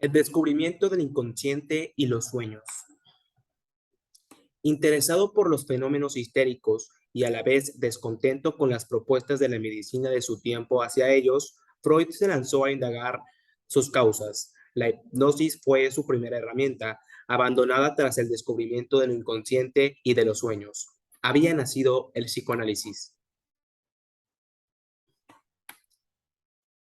El descubrimiento del inconsciente y los sueños. Interesado por los fenómenos histéricos y a la vez descontento con las propuestas de la medicina de su tiempo hacia ellos, Freud se lanzó a indagar sus causas. La hipnosis fue su primera herramienta, abandonada tras el descubrimiento de lo inconsciente y de los sueños. Había nacido el psicoanálisis.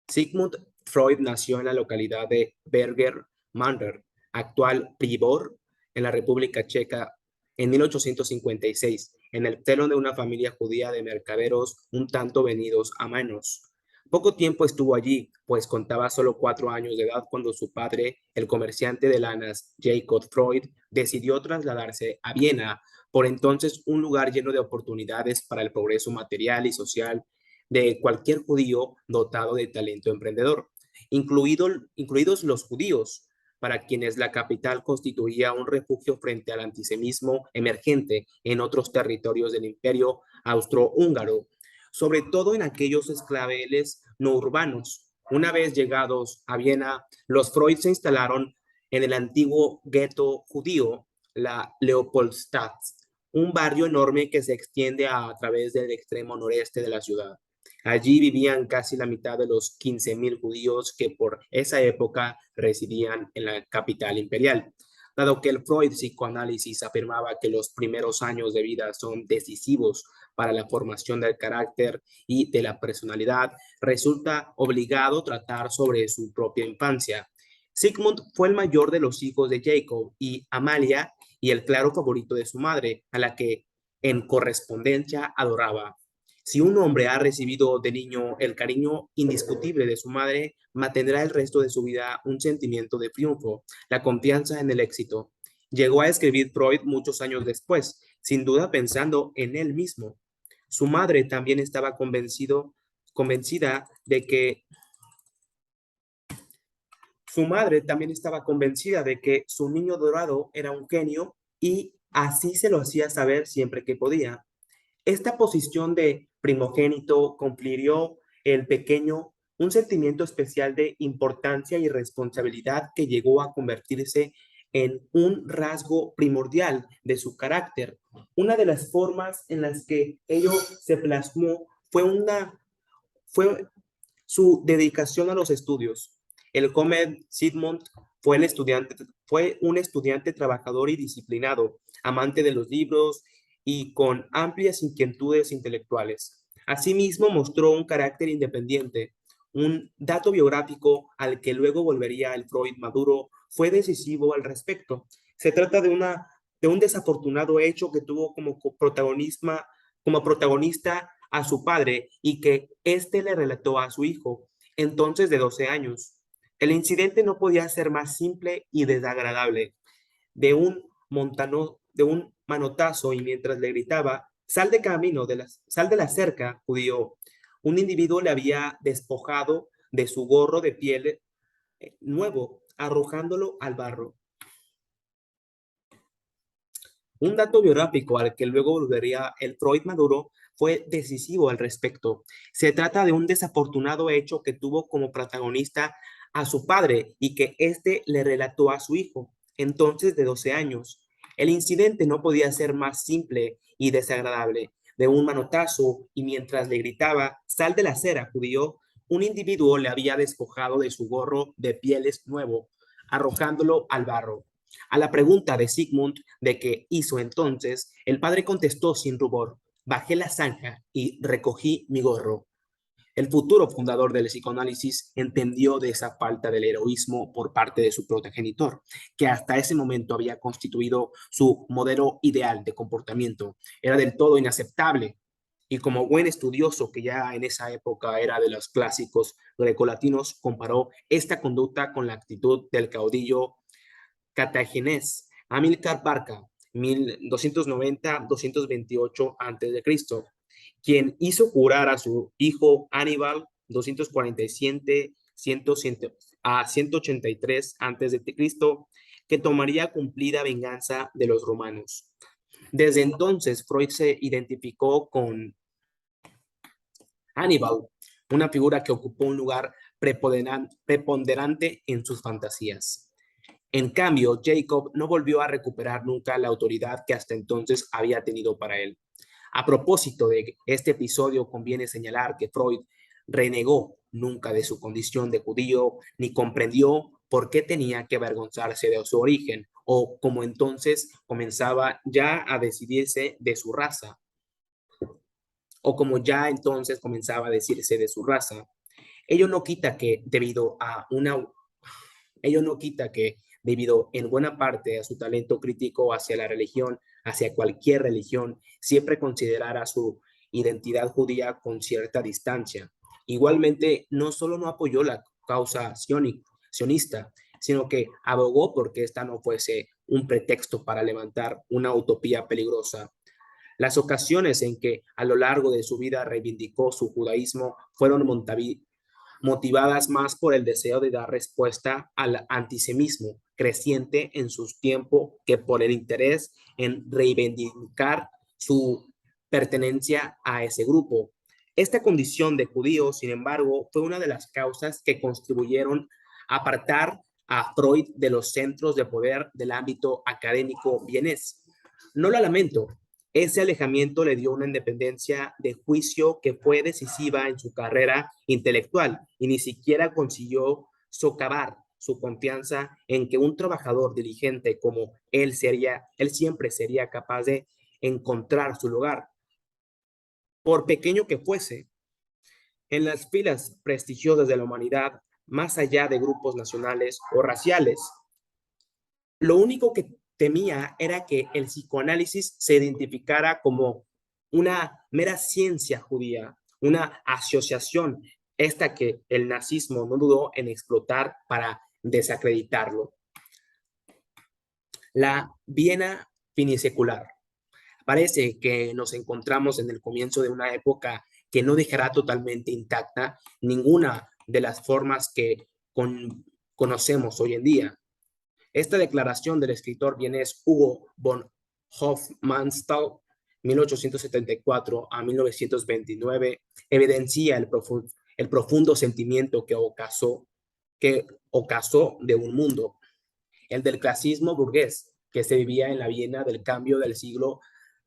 Sigmund Freud nació en la localidad de Berger Mander, actual Pribor, en la República Checa, en 1856, en el seno de una familia judía de mercaderos un tanto venidos a manos. Poco tiempo estuvo allí, pues contaba solo 4 años de edad cuando su padre, el comerciante de lanas Jacob Freud, decidió trasladarse a Viena, por entonces un lugar lleno de oportunidades para el progreso material y social de cualquier judío dotado de talento emprendedor, incluidos los judíos, para quienes la capital constituía un refugio frente al antisemitismo emergente en otros territorios del imperio austrohúngaro, sobre todo en aquellos esclaveles no urbanos. Una vez llegados a Viena, los Freud se instalaron en el antiguo gueto judío, la Leopoldstadt, un barrio enorme que se extiende a través del extremo noreste de la ciudad. Allí vivían casi la mitad de los 15.000 judíos que por esa época residían en la capital imperial. Dado que el Freud psicoanálisis afirmaba que los primeros años de vida son decisivos para la formación del carácter y de la personalidad, resulta obligado tratar sobre su propia infancia. Sigmund fue el mayor de los hijos de Jacob y Amalia y el claro favorito de su madre, a la que en correspondencia adoraba. Si un hombre ha recibido de niño el cariño indiscutible de su madre, mantendrá el resto de su vida un sentimiento de triunfo, la confianza en el éxito. Llegó a escribir Freud muchos años después, sin duda pensando en él mismo. Su madre también estaba convencida de que su madre también estaba convencida de que su niño dorado era un genio y así se lo hacía saber siempre que podía. Esta posición de primogénito confirió el pequeño un sentimiento especial de importancia y responsabilidad que llegó a convertirse en un rasgo primordial de su carácter. Una de las formas en las que ello se plasmó fue su dedicación a los estudios. El joven Sigmund fue un estudiante trabajador y disciplinado, amante de los libros y con amplias inquietudes intelectuales. Asimismo, mostró un carácter independiente. Un dato biográfico al que luego volvería el Freud maduro fue decisivo al respecto. Se trata de un desafortunado hecho que tuvo como protagonista a su padre y que éste le relató a su hijo, entonces de 12 años. El incidente no podía ser más simple y desagradable. De un manotazo y mientras le gritaba, sal de la cerca, judío, un individuo le había despojado de su gorro de piel nuevo, arrojándolo al barro. Un dato biográfico al que luego volvería el Freud maduro fue decisivo al respecto. Se trata de un desafortunado hecho que tuvo como protagonista a su padre y que éste le relató a su hijo, entonces de 12 años. El incidente no podía ser más simple y desagradable. De un manotazo y mientras le gritaba, sal de la acera, judío, un individuo le había despojado de su gorro de pieles nuevo, arrojándolo al barro. A la pregunta de Sigmund de qué hizo entonces, el padre contestó sin rubor, bajé la zanja y recogí mi gorro. El futuro fundador del psicoanálisis entendió de esa falta del heroísmo por parte de su progenitor, que hasta ese momento había constituido su modelo ideal de comportamiento. Era del todo inaceptable. Y como buen estudioso que ya en esa época era de los clásicos grecolatinos, comparó esta conducta con la actitud del caudillo cartaginés Amílcar Barca, 1290-228 a.C., quien hizo curar a su hijo Aníbal 247 a 183 a.C., que tomaría cumplida venganza de los romanos. Desde entonces, Freud se identificó con Aníbal, una figura que ocupó un lugar preponderante en sus fantasías. En cambio, Jacob no volvió a recuperar nunca la autoridad que hasta entonces había tenido para él. A propósito de este episodio, conviene señalar que Freud renegó nunca de su condición de judío, ni comprendió por qué tenía que avergonzarse de su origen, o como entonces comenzaba ya a decidirse de su raza, o como ya entonces comenzaba a decirse de su raza. Ello no quita que ello no quita que debido en buena parte a su talento crítico hacia la religión, hacia cualquier religión, siempre considerara su identidad judía con cierta distancia. Igualmente, no solo no apoyó la causa sionista, sino que abogó porque esta no fuese un pretexto para levantar una utopía peligrosa. Las ocasiones en que a lo largo de su vida reivindicó su judaísmo fueron motivadas más por el deseo de dar respuesta al antisemitismo creciente en su tiempo que por el interés en reivindicar su pertenencia a ese grupo. Esta condición de judío, sin embargo, fue una de las causas que contribuyeron a apartar a Freud de los centros de poder del ámbito académico vienés. No lo lamento, ese alejamiento le dio una independencia de juicio que fue decisiva en su carrera intelectual y ni siquiera consiguió socavar su confianza en que un trabajador diligente como él siempre sería capaz de encontrar su lugar, por pequeño que fuese, en las filas prestigiosas de la humanidad, más allá de grupos nacionales o raciales. Lo único que temía era que el psicoanálisis se identificara como una mera ciencia judía, una asociación, esta que el nazismo no dudó en explotar para desacreditarlo. La Viena finisecular. Parece que nos encontramos en el comienzo de una época que no dejará totalmente intacta ninguna de las formas que conocemos hoy en día. Esta declaración del escritor vienés Hugo von Hofmannsthal, 1874 a 1929, evidencia el profundo sentimiento que ocasó de un mundo, el del clasismo burgués, que se vivía en la Viena del cambio del siglo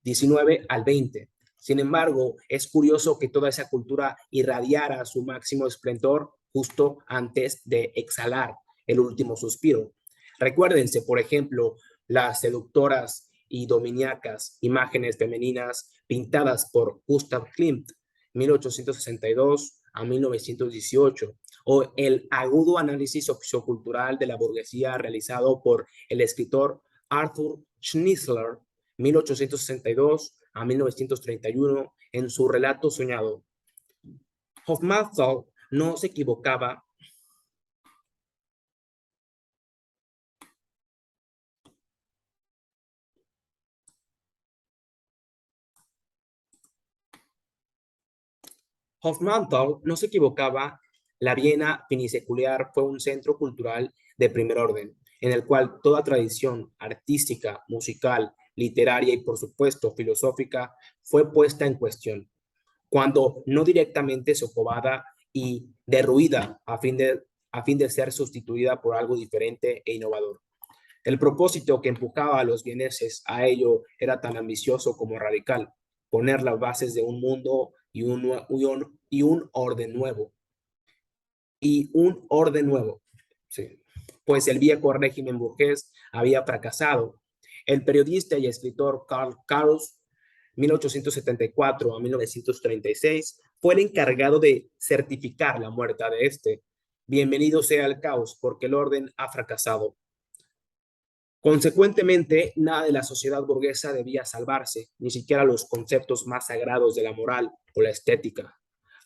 XIX al XX. Sin embargo, es curioso que toda esa cultura irradiara su máximo esplendor justo antes de exhalar el último suspiro. Recuérdense, por ejemplo, las seductoras y dominíacas imágenes femeninas pintadas por Gustav Klimt, 1862 a 1918, o el agudo análisis sociocultural de la burguesía realizado por el escritor Arthur Schnitzler, 1862 a 1931, en su relato soñado. Hofmannsthal no se equivocaba Hofmannsthal no se equivocaba, la Viena finisecular fue un centro cultural de primer orden, en el cual toda tradición artística, musical, literaria y por supuesto filosófica fue puesta en cuestión, cuando no directamente socavada y derruida a fin de ser sustituida por algo diferente e innovador. El propósito que empujaba a los vieneses a ello era tan ambicioso como radical: poner las bases de un mundo y un orden nuevo. Y un orden nuevo, sí, pues el viejo régimen burgués había fracasado. El periodista y escritor Karl Kraus, 1874 a 1936, fue el encargado de certificar la muerte de este. Bienvenido sea el caos, porque el orden ha fracasado. Consecuentemente, nada de la sociedad burguesa debía salvarse, ni siquiera los conceptos más sagrados de la moral o la estética.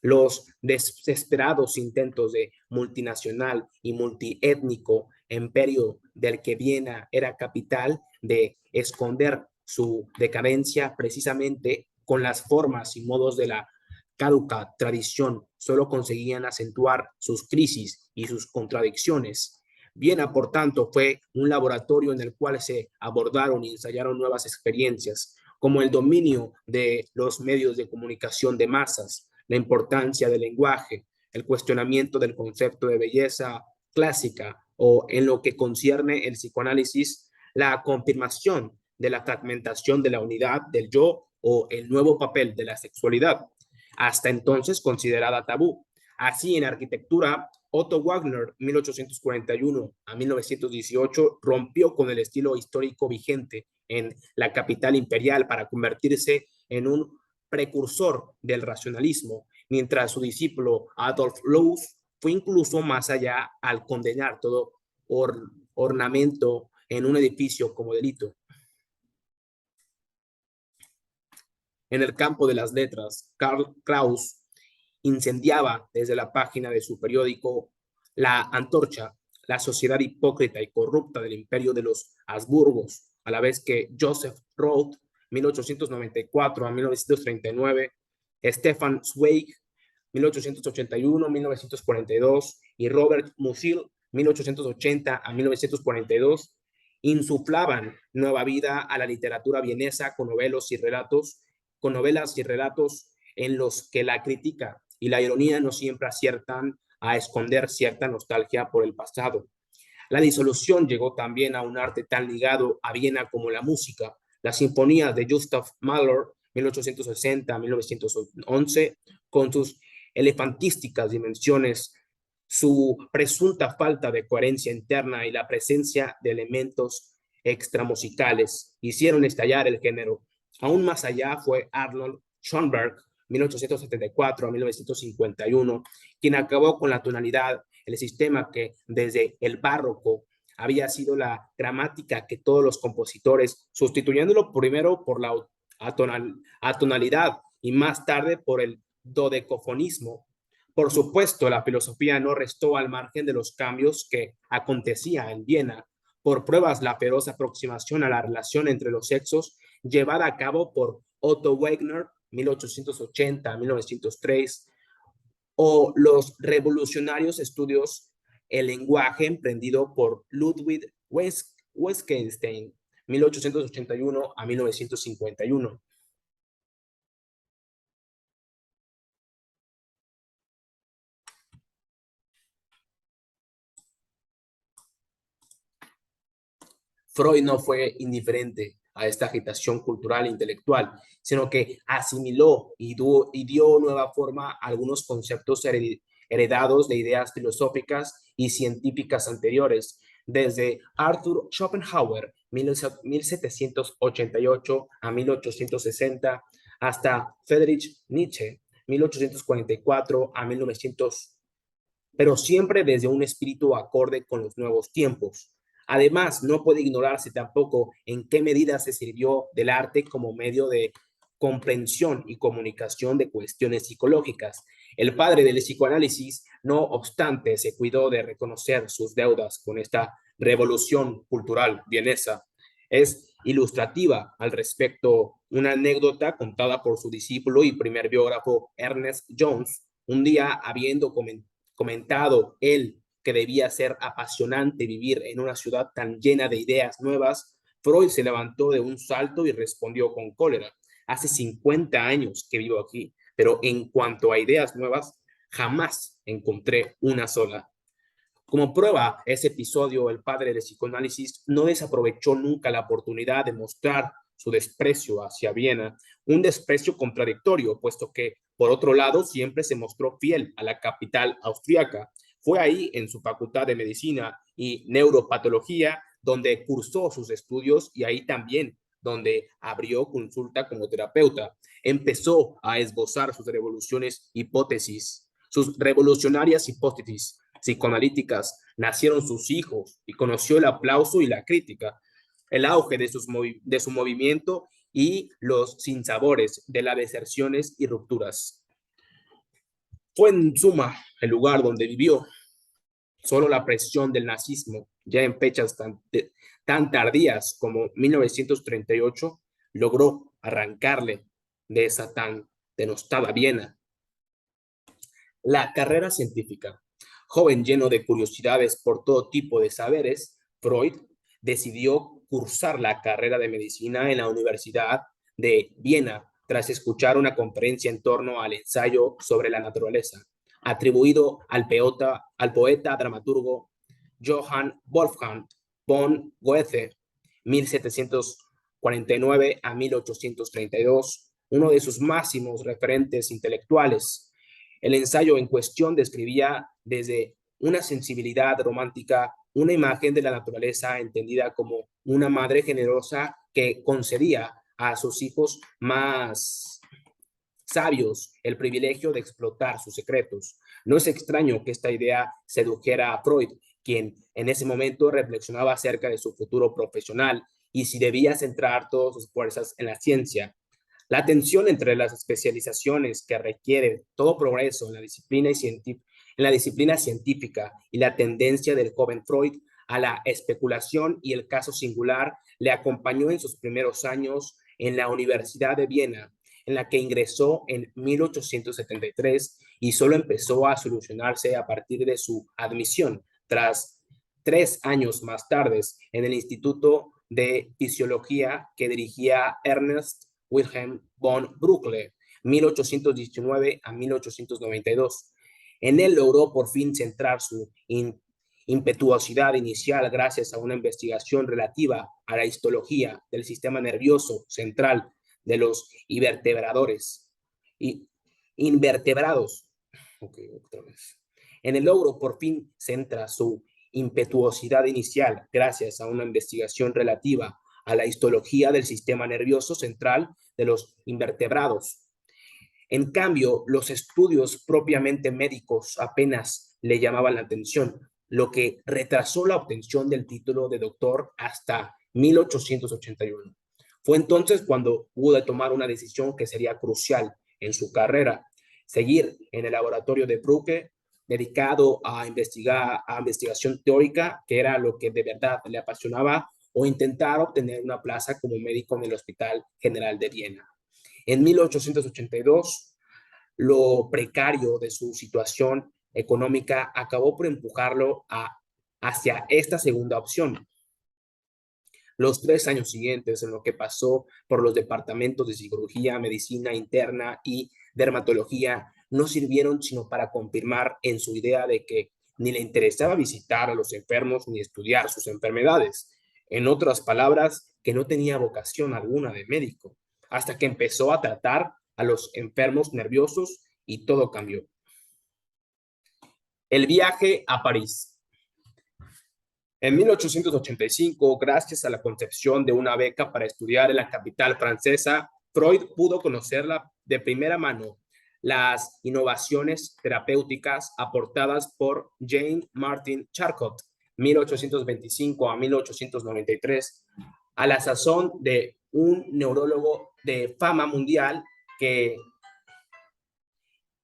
Los desesperados intentos de multinacional y multiétnico imperio del que Viena era capital de esconder su decadencia precisamente con las formas y modos de la caduca tradición, solo conseguían acentuar sus crisis y sus contradicciones. Viena, por tanto, fue un laboratorio en el cual se abordaron y ensayaron nuevas experiencias, como el dominio de los medios de comunicación de masas, la importancia del lenguaje, el cuestionamiento del concepto de belleza clásica o en lo que concierne el psicoanálisis, la confirmación de la fragmentación de la unidad del yo o el nuevo papel de la sexualidad, hasta entonces considerada tabú. Así, en arquitectura, Otto Wagner, 1841 a 1918, rompió con el estilo histórico vigente en la capital imperial para convertirse en un precursor del racionalismo, mientras su discípulo Adolf Loos fue incluso más allá al condenar todo ornamento en un edificio como delito. En el campo de las letras, Karl Kraus incendiaba desde la página de su periódico La Antorcha, la sociedad hipócrita y corrupta del imperio de los Habsburgos, a la vez que Joseph Roth, 1894 a 1939, Stefan Zweig, 1881-1942, y Robert Musil, 1880 a 1942, insuflaban nueva vida a la literatura vienesa con novelas y relatos en los que la crítica y la ironía no siempre aciertan a esconder cierta nostalgia por el pasado. La disolución llegó también a un arte tan ligado a Viena como la música. La sinfonía de Gustav Mahler, 1860-1911, con sus elefantísticas dimensiones, su presunta falta de coherencia interna y la presencia de elementos extramusicales, hicieron estallar el género. Aún más allá fue Arnold Schoenberg, 1874 a 1951, quien acabó con la tonalidad, el sistema que desde el barroco había sido la gramática que todos los compositores, sustituyéndolo primero por la atonalidad y más tarde por el dodecafonismo. Por supuesto, la filosofía no restó al margen de los cambios que acontecía en Viena. Por pruebas, la feroz aproximación a la relación entre los sexos llevada a cabo por Otto Wagner, 1880-1903, o los revolucionarios estudios el lenguaje emprendido por Ludwig Wittgenstein, 1881 a 1951. Freud no fue indiferente a esta agitación cultural e intelectual, sino que asimiló y dio nueva forma a algunos conceptos heredados de ideas filosóficas y científicas anteriores, desde Arthur Schopenhauer, 1788 a 1860, hasta Friedrich Nietzsche, 1844 a 1900, pero siempre desde un espíritu acorde con los nuevos tiempos. Además, no puede ignorarse tampoco en qué medida se sirvió del arte como medio de comprensión y comunicación de cuestiones psicológicas. El padre del psicoanálisis, no obstante, se cuidó de reconocer sus deudas con esta revolución cultural vienesa. Es ilustrativa al respecto una anécdota contada por su discípulo y primer biógrafo Ernest Jones, un día habiendo comentado él que debía ser apasionante vivir en una ciudad tan llena de ideas nuevas, Freud se levantó de un salto y respondió con cólera: hace 50 años que vivo aquí, pero en cuanto a ideas nuevas, jamás encontré una sola. Como prueba ese episodio, el padre del psicoanálisis no desaprovechó nunca la oportunidad de mostrar su desprecio hacia Viena, un desprecio contradictorio, puesto que, por otro lado, siempre se mostró fiel a la capital austriaca. Fue ahí, en su facultad de medicina y neuropatología, donde cursó sus estudios y ahí también donde abrió consulta como terapeuta. Empezó a esbozar sus revolucionarias hipótesis psicoanalíticas, nacieron sus hijos y conoció el aplauso y la crítica, el auge de su movimiento y los sinsabores de las deserciones y rupturas. Fue en suma el lugar donde vivió. Solo la presión del nazismo, ya en fechas tan tardías como 1938, logró arrancarle de esa tan denostada Viena. La carrera científica. Joven lleno de curiosidades por todo tipo de saberes, Freud decidió cursar la carrera de medicina en la Universidad de Viena tras escuchar una conferencia en torno al ensayo sobre la naturaleza. atribuido al poeta dramaturgo Johann Wolfgang von Goethe, 1749 a 1832, uno de sus máximos referentes intelectuales. El ensayo en cuestión describía desde una sensibilidad romántica una imagen de la naturaleza entendida como una madre generosa que concedía a sus hijos más sabios el privilegio de explotar sus secretos. No es extraño que esta idea sedujera a Freud, quien en ese momento reflexionaba acerca de su futuro profesional y si debía centrar todas sus fuerzas en la ciencia. La tensión entre las especializaciones que requiere todo progreso en la disciplina científica y la tendencia del joven Freud a la especulación y el caso singular le acompañó en sus primeros años en la Universidad de Viena, en la que ingresó en 1873 y solo empezó a solucionarse a partir de su admisión, tras 3 años más tarde en el Instituto de Fisiología que dirigía Ernest Wilhelm von Brückle, 1819 a 1892. En él logró por fin centrar su impetuosidad inicial gracias a una investigación relativa a la histología del sistema nervioso central de los invertebradores y invertebrados. Okay, otra vez. En el logro por fin centra su impetuosidad inicial gracias a una investigación relativa a la histología del sistema nervioso central de los invertebrados. En cambio, los estudios propiamente médicos apenas le llamaban la atención, lo que retrasó la obtención del título de doctor hasta 1881. Fue entonces cuando hubo de tomar una decisión que sería crucial en su carrera: seguir en el laboratorio de Brücke, dedicado a investigación teórica, que era lo que de verdad le apasionaba, o intentar obtener una plaza como médico en el Hospital General de Viena. En 1882, lo precario de su situación económica acabó por empujarlo hacia esta segunda opción. Los 3 años siguientes, en lo que pasó por los departamentos de cirugía, medicina interna y dermatología, no sirvieron sino para confirmar en su idea de que ni le interesaba visitar a los enfermos ni estudiar sus enfermedades. En otras palabras, que no tenía vocación alguna de médico, hasta que empezó a tratar a los enfermos nerviosos y todo cambió. El viaje a París. En 1885, gracias a la concepción de una beca para estudiar en la capital francesa, Freud pudo conocerla de primera mano las innovaciones terapéuticas aportadas por Jean Martin Charcot, 1825 a 1893, a la sazón de un neurólogo de fama mundial que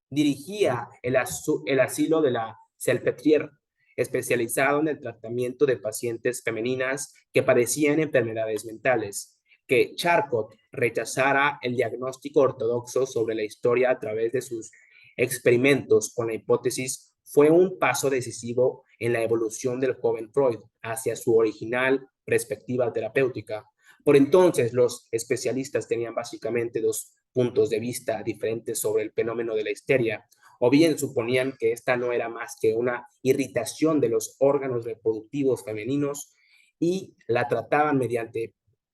dirigía el asilo de la Salpêtrière, especializado en el tratamiento de pacientes femeninas que padecían enfermedades mentales. Que Charcot rechazara el diagnóstico ortodoxo sobre la historia a través de sus experimentos con la hipótesis fue un paso decisivo en la evolución del joven Freud hacia su original perspectiva terapéutica. Por entonces, los especialistas tenían básicamente dos puntos de vista diferentes sobre el fenómeno de la histeria, o bien suponían que esta no era más que una irritación de los órganos reproductivos femeninos y la trataban mediante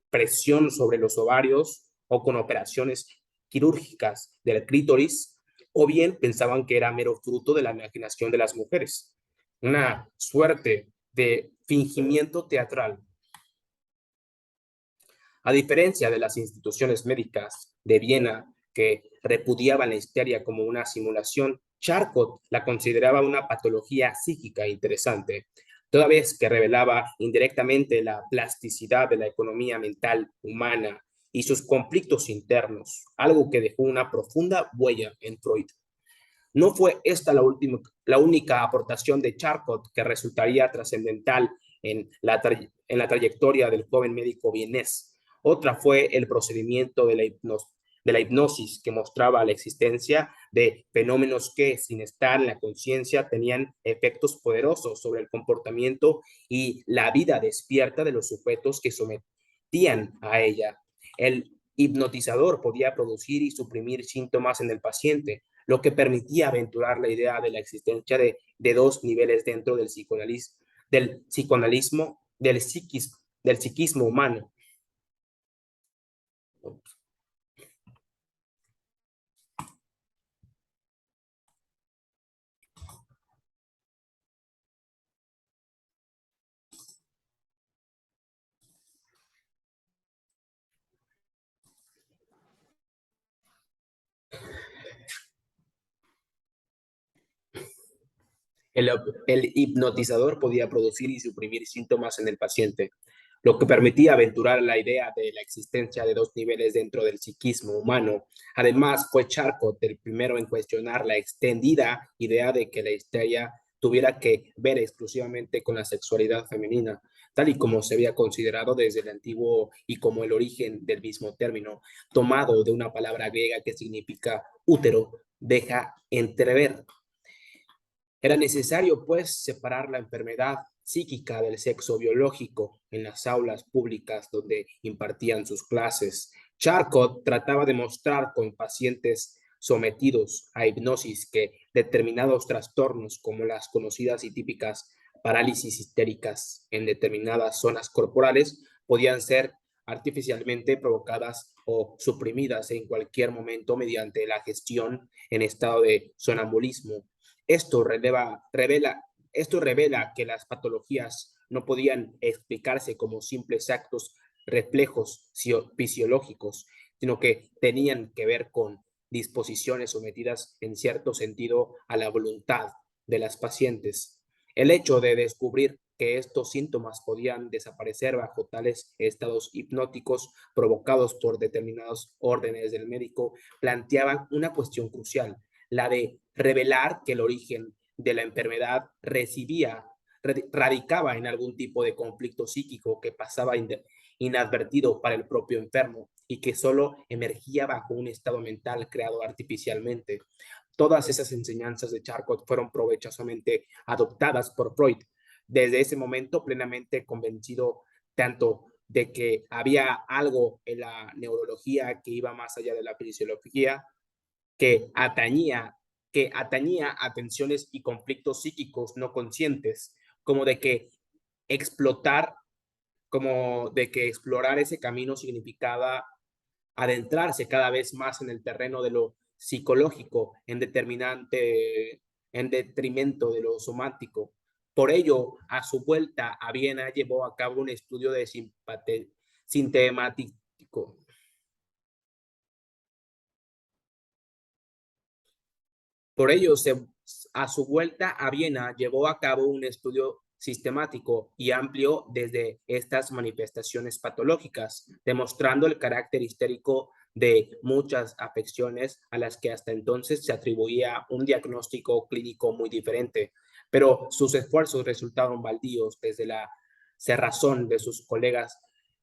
presión sobre los ovarios o con operaciones quirúrgicas del clítoris, o bien pensaban que era mero fruto de la imaginación de las mujeres, una suerte de fingimiento teatral. A diferencia de las instituciones médicas de Viena, que repudiaban la histeria como una simulación, Charcot la consideraba una patología psíquica interesante, toda vez que revelaba indirectamente la plasticidad de la economía mental humana y sus conflictos internos, algo que dejó una profunda huella en Freud. No fue esta la única aportación de Charcot que resultaría trascendental en la trayectoria del joven médico vienés. Otra fue el procedimiento de la hipnosis, que mostraba la existencia de fenómenos que, sin estar en la conciencia, tenían efectos poderosos sobre el comportamiento y la vida despierta de los sujetos que sometían a ella. El hipnotizador podía producir y suprimir síntomas en el paciente, lo que permitía aventurar la idea de la existencia de dos niveles dentro del psicoanalismo, del psiquismo humano. El, el hipnotizador podía producir y suprimir síntomas en el paciente, lo que permitía aventurar la idea de la existencia de dos niveles dentro del psiquismo humano. Además, fue Charcot el primero en cuestionar la extendida idea de que la histeria tuviera que ver exclusivamente con la sexualidad femenina, tal y como se había considerado desde el antiguo y como el origen del mismo término, tomado de una palabra griega que significa útero, deja entrever. Era necesario, pues, separar la enfermedad psíquica del sexo biológico en las aulas públicas donde impartían sus clases. Charcot trataba de mostrar con pacientes sometidos a hipnosis que determinados trastornos, como las conocidas y típicas parálisis histéricas en determinadas zonas corporales, podían ser artificialmente provocadas o suprimidas en cualquier momento mediante la gestión en estado de sonambulismo. Esto, esto revela que las patologías no podían explicarse como simples actos reflejos fisiológicos, sino que tenían que ver con disposiciones sometidas en cierto sentido a la voluntad de las pacientes. El hecho de descubrir que estos síntomas podían desaparecer bajo tales estados hipnóticos provocados por determinadas órdenes del médico planteaba una cuestión crucial, la de revelar que el origen de la enfermedad radicaba en algún tipo de conflicto psíquico que pasaba inadvertido para el propio enfermo y que solo emergía bajo un estado mental creado artificialmente. Todas esas enseñanzas de Charcot fueron provechosamente adoptadas por Freud, desde ese momento plenamente convencido tanto de que había algo en la neurología que iba más allá de la fisiología, que atañía, que atañía a tensiones y conflictos psíquicos no conscientes, como de que explotar, como de que explorar ese camino significaba adentrarse cada vez más en el terreno de lo psicológico en detrimento de lo somático. Por ello, a su vuelta a Viena llevó a cabo un estudio de sintemático. Por ello, a su vuelta a Viena llevó a cabo un estudio sistemático y amplio desde estas manifestaciones patológicas, demostrando el carácter histérico de muchas afecciones a las que hasta entonces se atribuía un diagnóstico clínico muy diferente, pero sus esfuerzos resultaron baldíos desde la cerrazón de sus colegas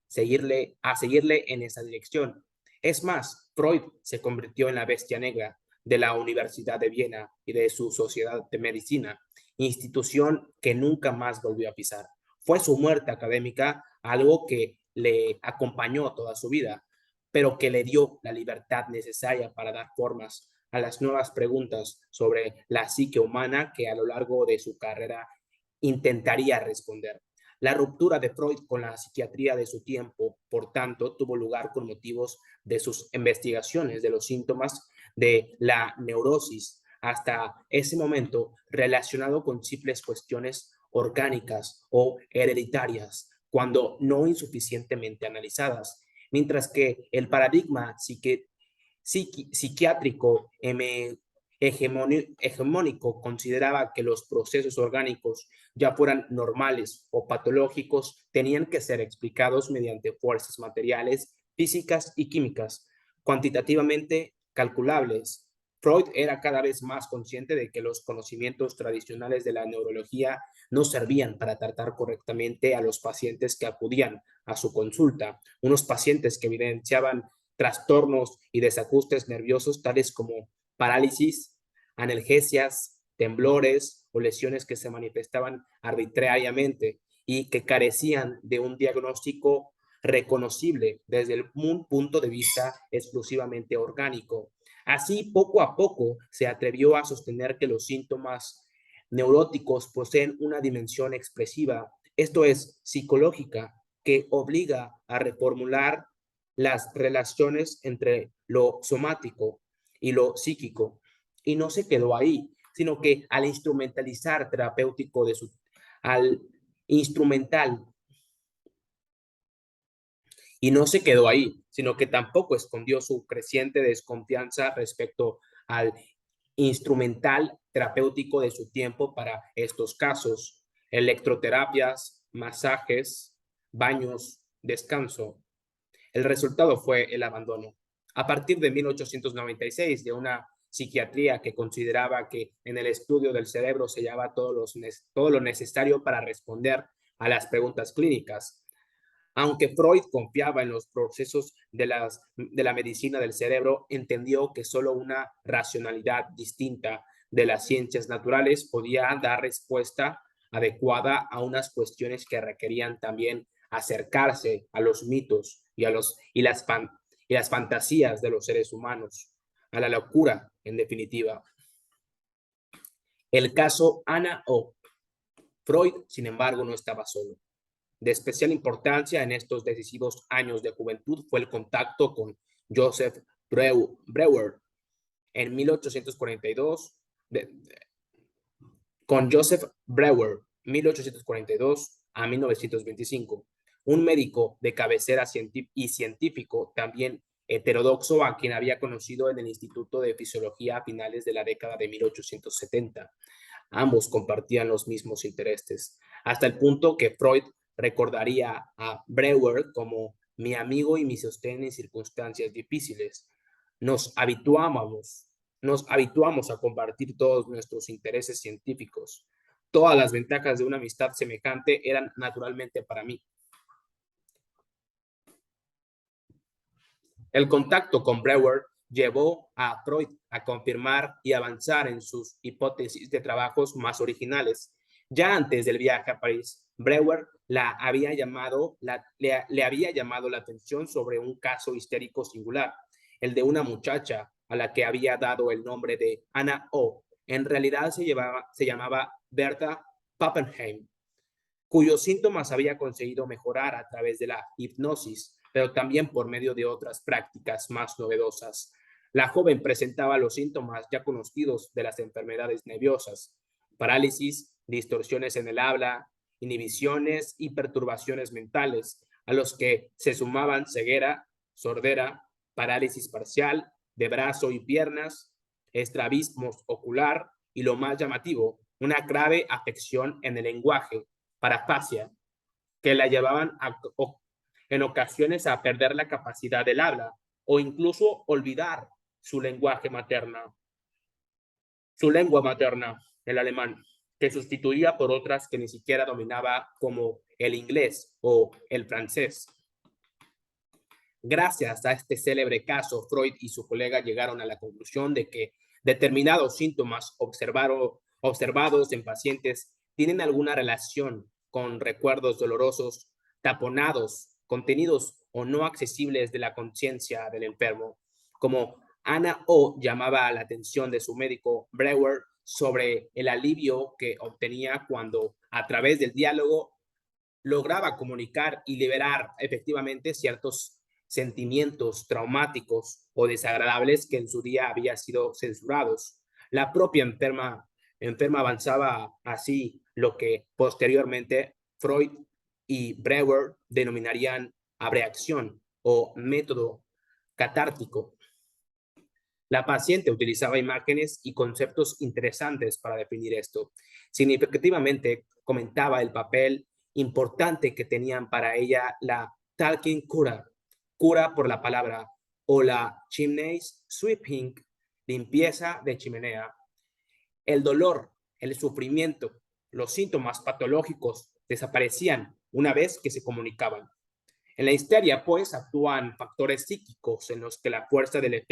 seguirle en esa dirección. Es más, Freud se convirtió en la bestia negra de la Universidad de Viena y de su Sociedad de Medicina, institución que nunca más volvió a pisar. Fue su muerte académica algo que le acompañó toda su vida, pero que le dio la libertad necesaria para dar formas a las nuevas preguntas sobre la psique humana que a lo largo de su carrera intentaría responder. La ruptura de Freud con la psiquiatría de su tiempo, por tanto, tuvo lugar con motivos de sus investigaciones de los síntomas de la neurosis, hasta ese momento relacionado con simples cuestiones orgánicas o hereditarias, cuando no insuficientemente analizadas, mientras que el paradigma psiquiátrico hegemónico consideraba que los procesos orgánicos, ya fueran normales o patológicos, tenían que ser explicados mediante fuerzas materiales, físicas y químicas, cuantitativamente calculables. Freud era cada vez más consciente de que los conocimientos tradicionales de la neurología no servían para tratar correctamente a los pacientes que acudían a su consulta, unos pacientes que evidenciaban trastornos y desajustes nerviosos tales como parálisis, analgesias, temblores o lesiones que se manifestaban arbitrariamente y que carecían de un diagnóstico reconocible desde un punto de vista exclusivamente orgánico. Así, poco a poco, se atrevió a sostener que los síntomas neuróticos poseen una dimensión expresiva, esto es, psicológica, que obliga a reformular las relaciones entre lo somático y lo psíquico. Y no se quedó ahí, sino que al instrumentalizar terapéutico al instrumental, y no se quedó ahí, sino que tampoco escondió su creciente desconfianza respecto al instrumental terapéutico de su tiempo para estos casos: electroterapias, masajes, baños, descanso. El resultado fue el abandono. A partir de 1896, de una psiquiatría que consideraba que en el estudio del cerebro se hallaba todo lo necesario para responder a las preguntas clínicas. Aunque Freud confiaba en los procesos de la medicina del cerebro, entendió que solo una racionalidad distinta de las ciencias naturales podía dar respuesta adecuada a unas cuestiones que requerían también acercarse a los mitos y las fantasías de los seres humanos, a la locura, en definitiva. El caso Anna O. Freud, sin embargo, no estaba solo. De especial importancia en estos decisivos años de juventud fue el contacto con Joseph Breuer en 1842, con Joseph Breuer, 1842 a 1925, un médico de cabecera y científico también heterodoxo, a quien había conocido en el Instituto de Fisiología a finales de la década de 1870. Ambos compartían los mismos intereses, hasta el punto que Freud recordaría a Breuer como mi amigo y mi sostén en circunstancias difíciles. Nos habituamos a compartir todos nuestros intereses científicos. Todas las ventajas de una amistad semejante eran naturalmente para mí. El contacto con Breuer llevó a Freud a confirmar y avanzar en sus hipótesis de trabajos más originales. Ya antes del viaje a París, Breuer le había llamado la atención sobre un caso histérico singular, el de una muchacha a la que había dado el nombre de Anna O. En realidad se llamaba Bertha Pappenheim, cuyos síntomas había conseguido mejorar a través de la hipnosis, pero también por medio de otras prácticas más novedosas. La joven presentaba los síntomas ya conocidos de las enfermedades nerviosas: parálisis, distorsiones en el habla, inhibiciones y perturbaciones mentales, a los que se sumaban ceguera, sordera, parálisis parcial de brazo y piernas, estrabismo ocular y, lo más llamativo, una grave afección en el lenguaje, parafasia, que la llevaban en ocasiones a perder la capacidad del habla o incluso olvidar su lenguaje materna, su lengua materna, el alemán, que sustituía por otras que ni siquiera dominaba, como el inglés o el francés. Gracias a este célebre caso, Freud y su colega llegaron a la conclusión de que determinados síntomas observados en pacientes tienen alguna relación con recuerdos dolorosos, taponados, contenidos o no accesibles de la conciencia del enfermo. Como Anna O llamaba la atención de su médico Breuer sobre el alivio que obtenía cuando, a través del diálogo, lograba comunicar y liberar efectivamente ciertos sentimientos traumáticos o desagradables que en su día habían sido censurados. La propia enferma avanzaba así lo que posteriormente Freud y Breuer denominarían abreacción o método catártico. La paciente utilizaba imágenes y conceptos interesantes para definir esto. Significativamente comentaba el papel importante que tenían para ella la talking cura, cura por la palabra, o la chimney sweeping, limpieza de chimenea. El dolor, el sufrimiento, los síntomas patológicos desaparecían una vez que se comunicaban. En la histeria, pues, actúan factores psíquicos en los que la fuerza del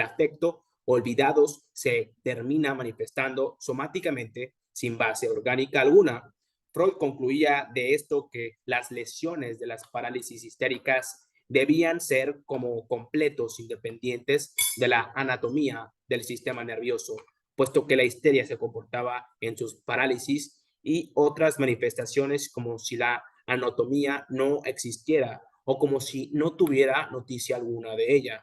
afecto olvidados se termina manifestando somáticamente sin base orgánica alguna. Freud concluía de esto que las lesiones de las parálisis histéricas debían ser como completos independientes de la anatomía del sistema nervioso, puesto que la histeria se comportaba en sus parálisis y otras manifestaciones como si la anatomía no existiera o como si no tuviera noticia alguna de ella.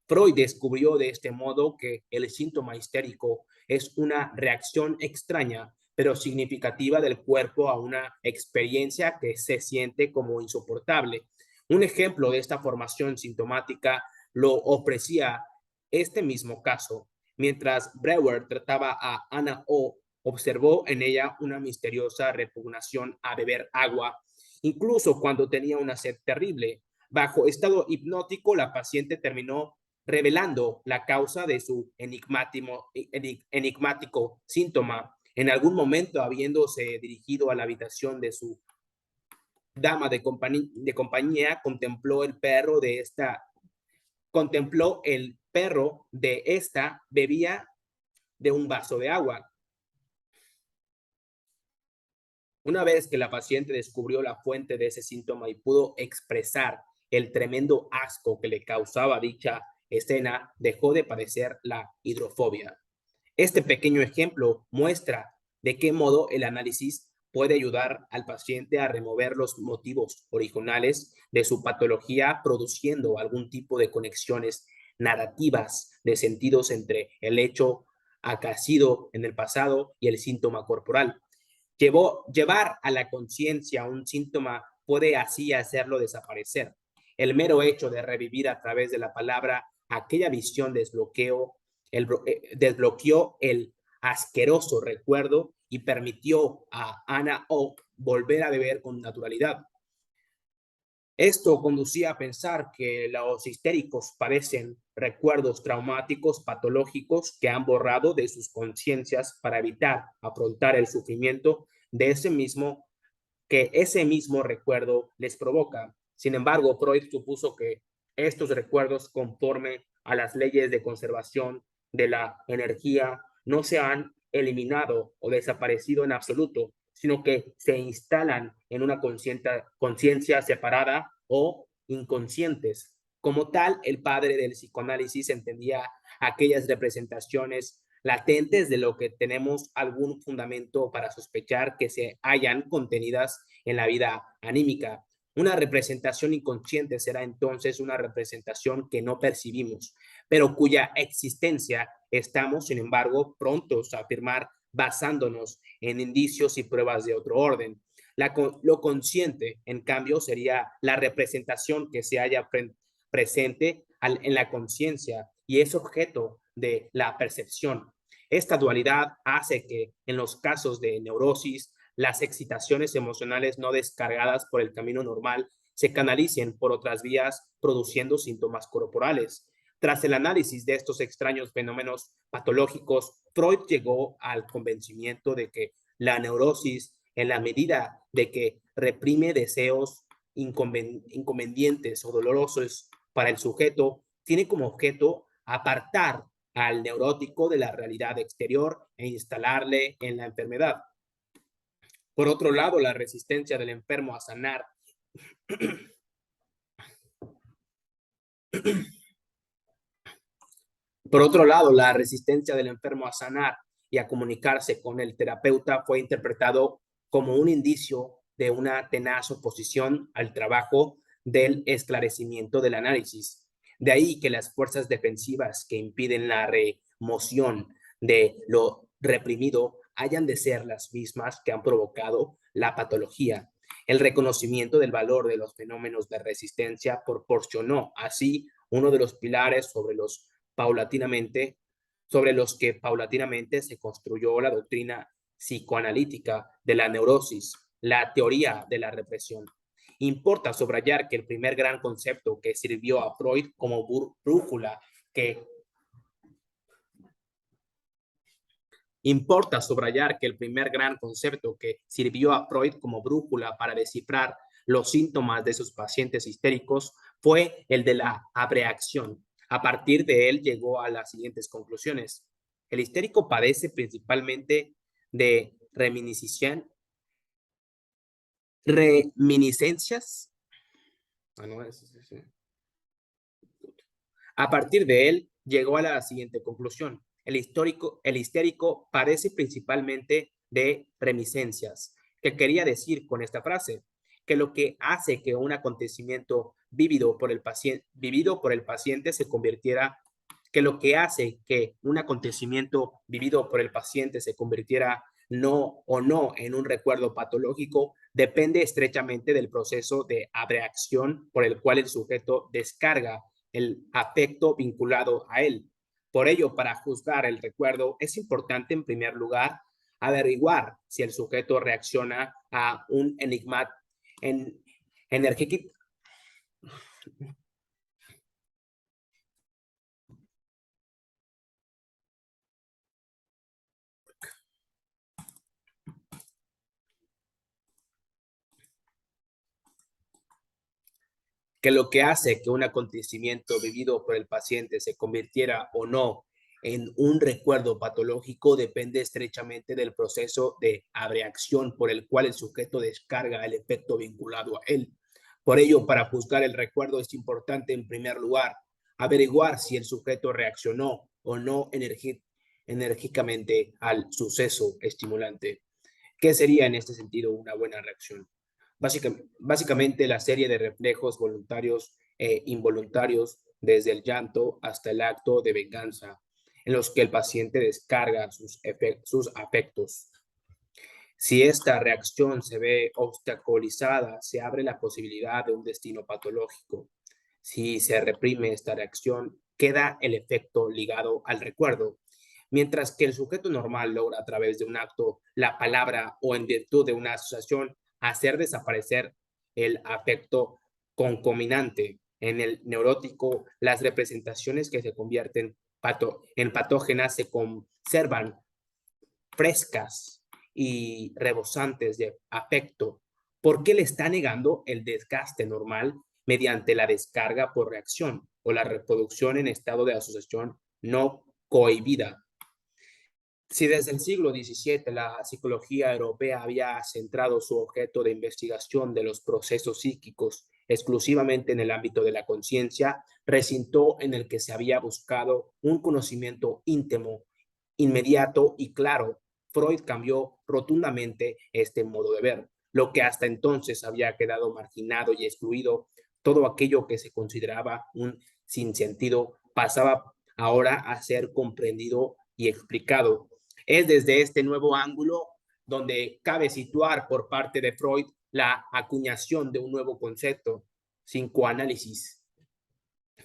Freud descubrió de este modo que el síntoma histérico es una reacción extraña pero significativa del cuerpo a una experiencia que se siente como insoportable. Un ejemplo de esta formación sintomática lo ofrecía este mismo caso. Mientras Breuer trataba a Ana O, observó en ella una misteriosa repugnación a beber agua, incluso cuando tenía una sed terrible. Bajo estado hipnótico, la paciente terminó revelando la causa de su enigmático síntoma. En algún momento, habiéndose dirigido a la habitación de su dama de compañía, contempló el perro de esta bebía de un vaso de agua. Una vez que la paciente descubrió la fuente de ese síntoma y pudo expresar el tremendo asco que le causaba dicha escena, dejó de padecer la hidrofobia. Este pequeño ejemplo muestra de qué modo el análisis puede ayudar al paciente a remover los motivos originales de su patología, produciendo algún tipo de conexiones narrativas de sentidos entre el hecho acaecido en el pasado y el síntoma corporal. Llevar a la conciencia un síntoma puede así hacerlo desaparecer. El mero hecho de revivir a través de la palabra aquella visión desbloqueó el asqueroso recuerdo y permitió a Ana O volver a beber con naturalidad. Esto conducía a pensar que los histéricos padecen recuerdos traumáticos patológicos que han borrado de sus conciencias para evitar afrontar el sufrimiento de ese mismo recuerdo les provoca. Sin embargo, Freud supuso que estos recuerdos, conforme a las leyes de conservación de la energía, no se han eliminado o desaparecido en absoluto, sino que se instalan en una conciencia separada o inconscientes. Como tal, el padre del psicoanálisis entendía aquellas representaciones latentes de lo que tenemos algún fundamento para sospechar que se hayan contenidas en la vida anímica. Una representación inconsciente será entonces una representación que no percibimos, pero cuya existencia estamos, sin embargo, prontos a afirmar basándonos en indicios y pruebas de otro orden. Lo consciente, en cambio, sería la representación que se halla presente en la conciencia y es objeto de la percepción. Esta dualidad hace que en los casos de neurosis, las excitaciones emocionales no descargadas por el camino normal se canalicen por otras vías, produciendo síntomas corporales. Tras el análisis de estos extraños fenómenos patológicos, Freud llegó al convencimiento de que la neurosis, en la medida de que reprime deseos inconvenientes o dolorosos para el sujeto, tiene como objeto apartar al neurótico de la realidad exterior e instalarle en la enfermedad. Por otro lado, la resistencia del enfermo a sanar Por otro lado, la resistencia del enfermo a sanar y a comunicarse con el terapeuta fue interpretado como un indicio de una tenaz oposición al trabajo del esclarecimiento del análisis. De ahí que las fuerzas defensivas que impiden la remoción de lo reprimido hayan de ser las mismas que han provocado la patología. El reconocimiento del valor de los fenómenos de resistencia proporcionó así uno de los pilares sobre los que paulatinamente se construyó la doctrina psicoanalítica de la neurosis, la teoría de la represión. Importa subrayar que el primer gran concepto que sirvió a Freud como brújula que Importa subrayar que el primer gran concepto que sirvió a Freud como brújula para descifrar los síntomas de sus pacientes histéricos fue el de la abreacción. A partir de él llegó a las siguientes conclusiones. El histérico padece principalmente de reminiscencia reminiscencias. A partir de él, llegó a la siguiente conclusión. El histérico padece principalmente de reminiscencias. ¿Qué quería decir con esta frase? Que lo que hace que un acontecimiento vivido por el paciente se convirtiera, que lo que hace que un acontecimiento vivido por el paciente se convirtiera no o no en un recuerdo patológico depende estrechamente del proceso de abreacción por el cual el sujeto descarga el afecto vinculado a él. Por ello, para juzgar el recuerdo, es importante, en primer lugar, averiguar si el sujeto reacciona a un enigma en, energético. Que lo que hace que un acontecimiento vivido por el paciente se convirtiera o no en un recuerdo patológico depende estrechamente del proceso de abreacción por el cual el sujeto descarga el efecto vinculado a él. Por ello, para juzgar el recuerdo es importante, en primer lugar, averiguar si el sujeto reaccionó o no enérgicamente al suceso estimulante. ¿Qué sería en este sentido una buena reacción? Básicamente la serie de reflejos voluntarios e involuntarios, desde el llanto hasta el acto de venganza, en los que el paciente descarga sus afectos. Si esta reacción se ve obstaculizada, se abre la posibilidad de un destino patológico. Si se reprime esta reacción, queda el efecto ligado al recuerdo, mientras que el sujeto normal logra a través de un acto, la palabra o en virtud de una asociación hacer desaparecer el afecto concominante. En el neurótico, las representaciones que se convierten en patógenas se conservan frescas y rebosantes de afecto. ¿Por qué le está negando el desgaste normal mediante la descarga por reacción o la reproducción en estado de asociación no cohibida? Si desde el siglo XVII la psicología europea había centrado su objeto de investigación de los procesos psíquicos exclusivamente en el ámbito de la conciencia, recinto en el que se había buscado un conocimiento íntimo, inmediato y claro, Freud cambió rotundamente este modo de ver. Lo que hasta entonces había quedado marginado y excluido, todo aquello que se consideraba un sinsentido, pasaba ahora a ser comprendido y explicado. Es desde este nuevo ángulo donde cabe situar por parte de Freud la acuñación de un nuevo concepto, psicoanálisis.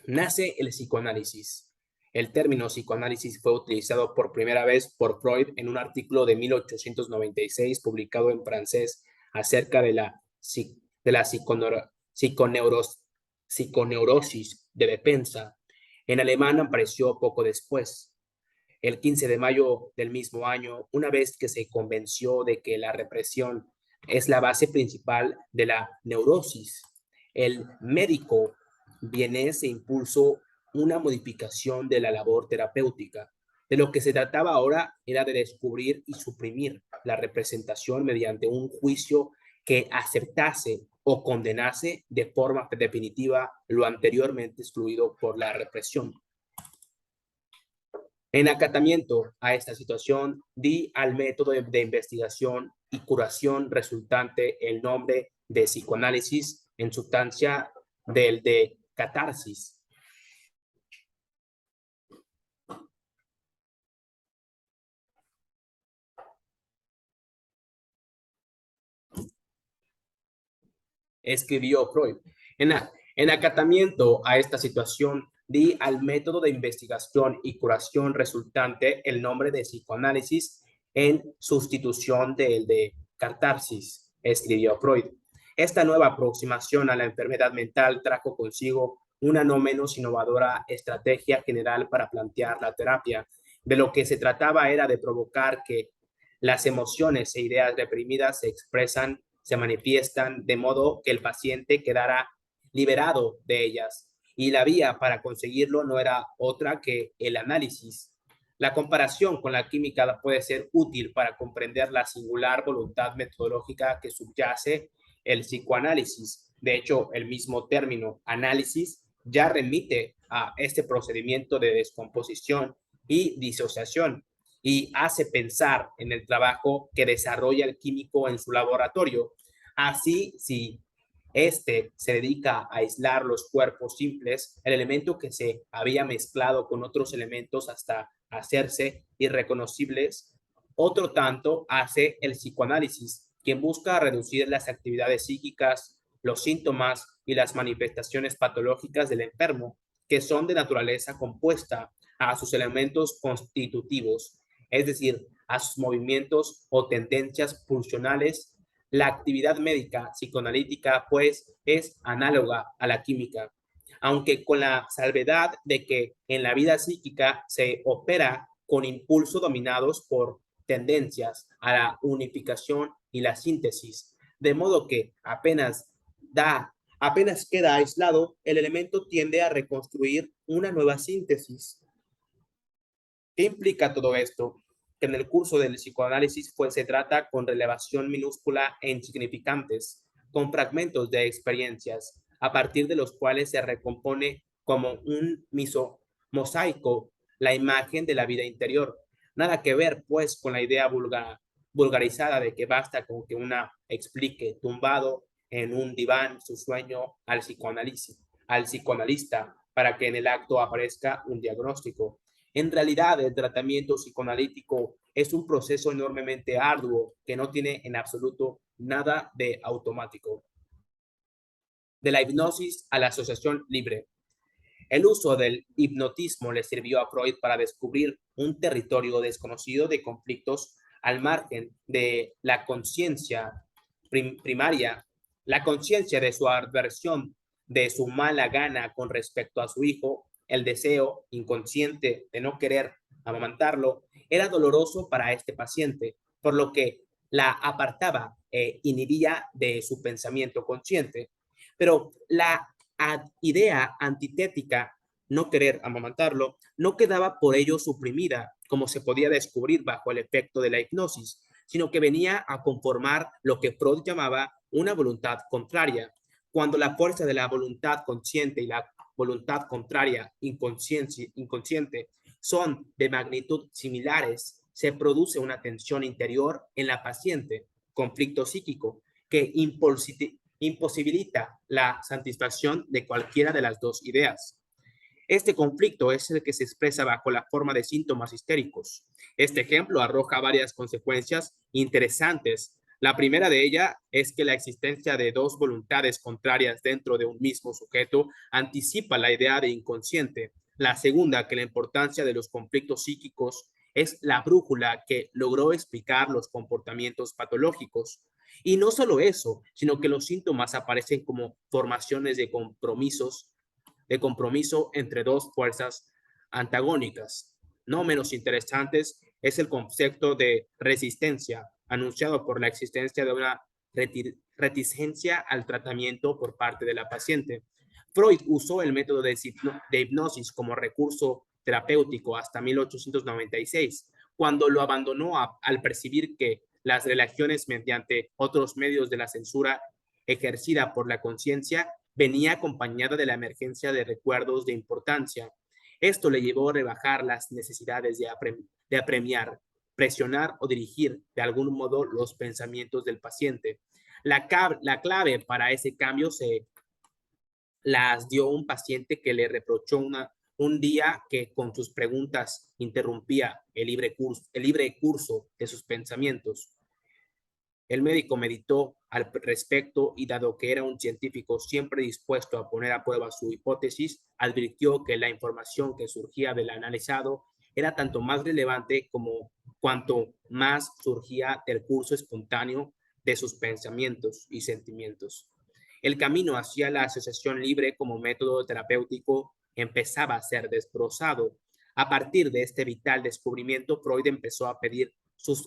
Nace el psicoanálisis. El término psicoanálisis fue utilizado por primera vez por Freud en un artículo de 1896 publicado en francés acerca de la psiconeurosis de defensa. En alemán apareció poco después. El 15 de mayo del mismo año, una vez que se convenció de que la represión es la base principal de la neurosis, el médico vienés e impulsó una modificación de la labor terapéutica. De lo que se trataba ahora era de descubrir y suprimir la representación mediante un juicio que aceptase o condenase de forma definitiva lo anteriormente excluido por la represión. En acatamiento a esta situación, di al método de investigación y curación resultante el nombre de psicoanálisis en sustancia del de catarsis. Escribió Freud. En acatamiento a esta situación, di al método de investigación y curación resultante el nombre de psicoanálisis en sustitución del de catarsis, escribió Freud. Esta nueva aproximación a la enfermedad mental trajo consigo una no menos innovadora estrategia general para plantear la terapia. De lo que se trataba era de provocar que las emociones e ideas reprimidas se manifiestan de modo que el paciente quedara liberado de ellas. Y la vía para conseguirlo no era otra que el análisis. La comparación con la química puede ser útil para comprender la singular voluntad metodológica que subyace el psicoanálisis. De hecho, el mismo término análisis ya remite a este procedimiento de descomposición y disociación y hace pensar en el trabajo que desarrolla el químico en su laboratorio. Así, si este se dedica a aislar los cuerpos simples, el elemento que se había mezclado con otros elementos hasta hacerse irreconocibles. Otro tanto hace el psicoanálisis, quien busca reducir las actividades psíquicas, los síntomas y las manifestaciones patológicas del enfermo, que son de naturaleza compuesta, a sus elementos constitutivos, es decir, a sus movimientos o tendencias pulsionales. La actividad médica psicoanalítica, pues, es análoga a la química, aunque con la salvedad de que en la vida psíquica se opera con impulsos dominados por tendencias a la unificación y la síntesis, de modo que apenas queda aislado, el elemento tiende a reconstruir una nueva síntesis. ¿Qué implica todo esto? Que en el curso del psicoanálisis se trata con relevación minúscula e insignificantes, con fragmentos de experiencias, a partir de los cuales se recompone como un mosaico la imagen de la vida interior. Nada que ver, pues, con la idea vulgarizada de que basta con que una explique tumbado en un diván su sueño al psicoanalista para que en el acto aparezca un diagnóstico. En realidad, el tratamiento psicoanalítico es un proceso enormemente arduo que no tiene en absoluto nada de automático. De la hipnosis a la asociación libre. El uso del hipnotismo le sirvió a Freud para descubrir un territorio desconocido de conflictos al margen de la conciencia primaria, la conciencia de su aversión, de su mala gana con respecto a su hijo, el deseo inconsciente de no querer amamantarlo, era doloroso para este paciente, por lo que la apartaba e inhibía de su pensamiento consciente. Pero la idea antitética, no querer amamantarlo, no quedaba por ello suprimida, como se podía descubrir bajo el efecto de la hipnosis, sino que venía a conformar lo que Freud llamaba una voluntad contraria. Cuando la fuerza de la voluntad consciente y la voluntad contraria inconsciente son de magnitud similares, se produce una tensión interior en la paciente, conflicto psíquico, que imposibilita la satisfacción de cualquiera de las dos ideas. Este conflicto es el que se expresa bajo la forma de síntomas histéricos. Este ejemplo arroja varias consecuencias interesantes. La primera de ellas es que la existencia de dos voluntades contrarias dentro de un mismo sujeto anticipa la idea de inconsciente. La segunda, que la importancia de los conflictos psíquicos es la brújula que logró explicar los comportamientos patológicos. Y no solo eso, sino que los síntomas aparecen como formaciones de compromiso entre dos fuerzas antagónicas. No menos interesantes es el concepto de resistencia, anunciado por la existencia de una reticencia al tratamiento por parte de la paciente. Freud usó el método de hipnosis como recurso terapéutico hasta 1896, cuando lo abandonó al percibir que las relaciones mediante otros medios de la censura ejercida por la conciencia venía acompañada de la emergencia de recuerdos de importancia. Esto le llevó a rebajar las necesidades de apremiar, presionar o dirigir de algún modo los pensamientos del paciente. La clave para ese cambio se las dio un paciente que le reprochó un día que con sus preguntas interrumpía el libre curso de sus pensamientos. El médico meditó al respecto y, dado que era un científico siempre dispuesto a poner a prueba su hipótesis, advirtió que la información que surgía del analizado era tanto más relevante como cuanto más surgía del curso espontáneo de sus pensamientos y sentimientos. El camino hacia la asociación libre como método terapéutico empezaba a ser desbrozado. A partir de este vital descubrimiento, Freud empezó a pedir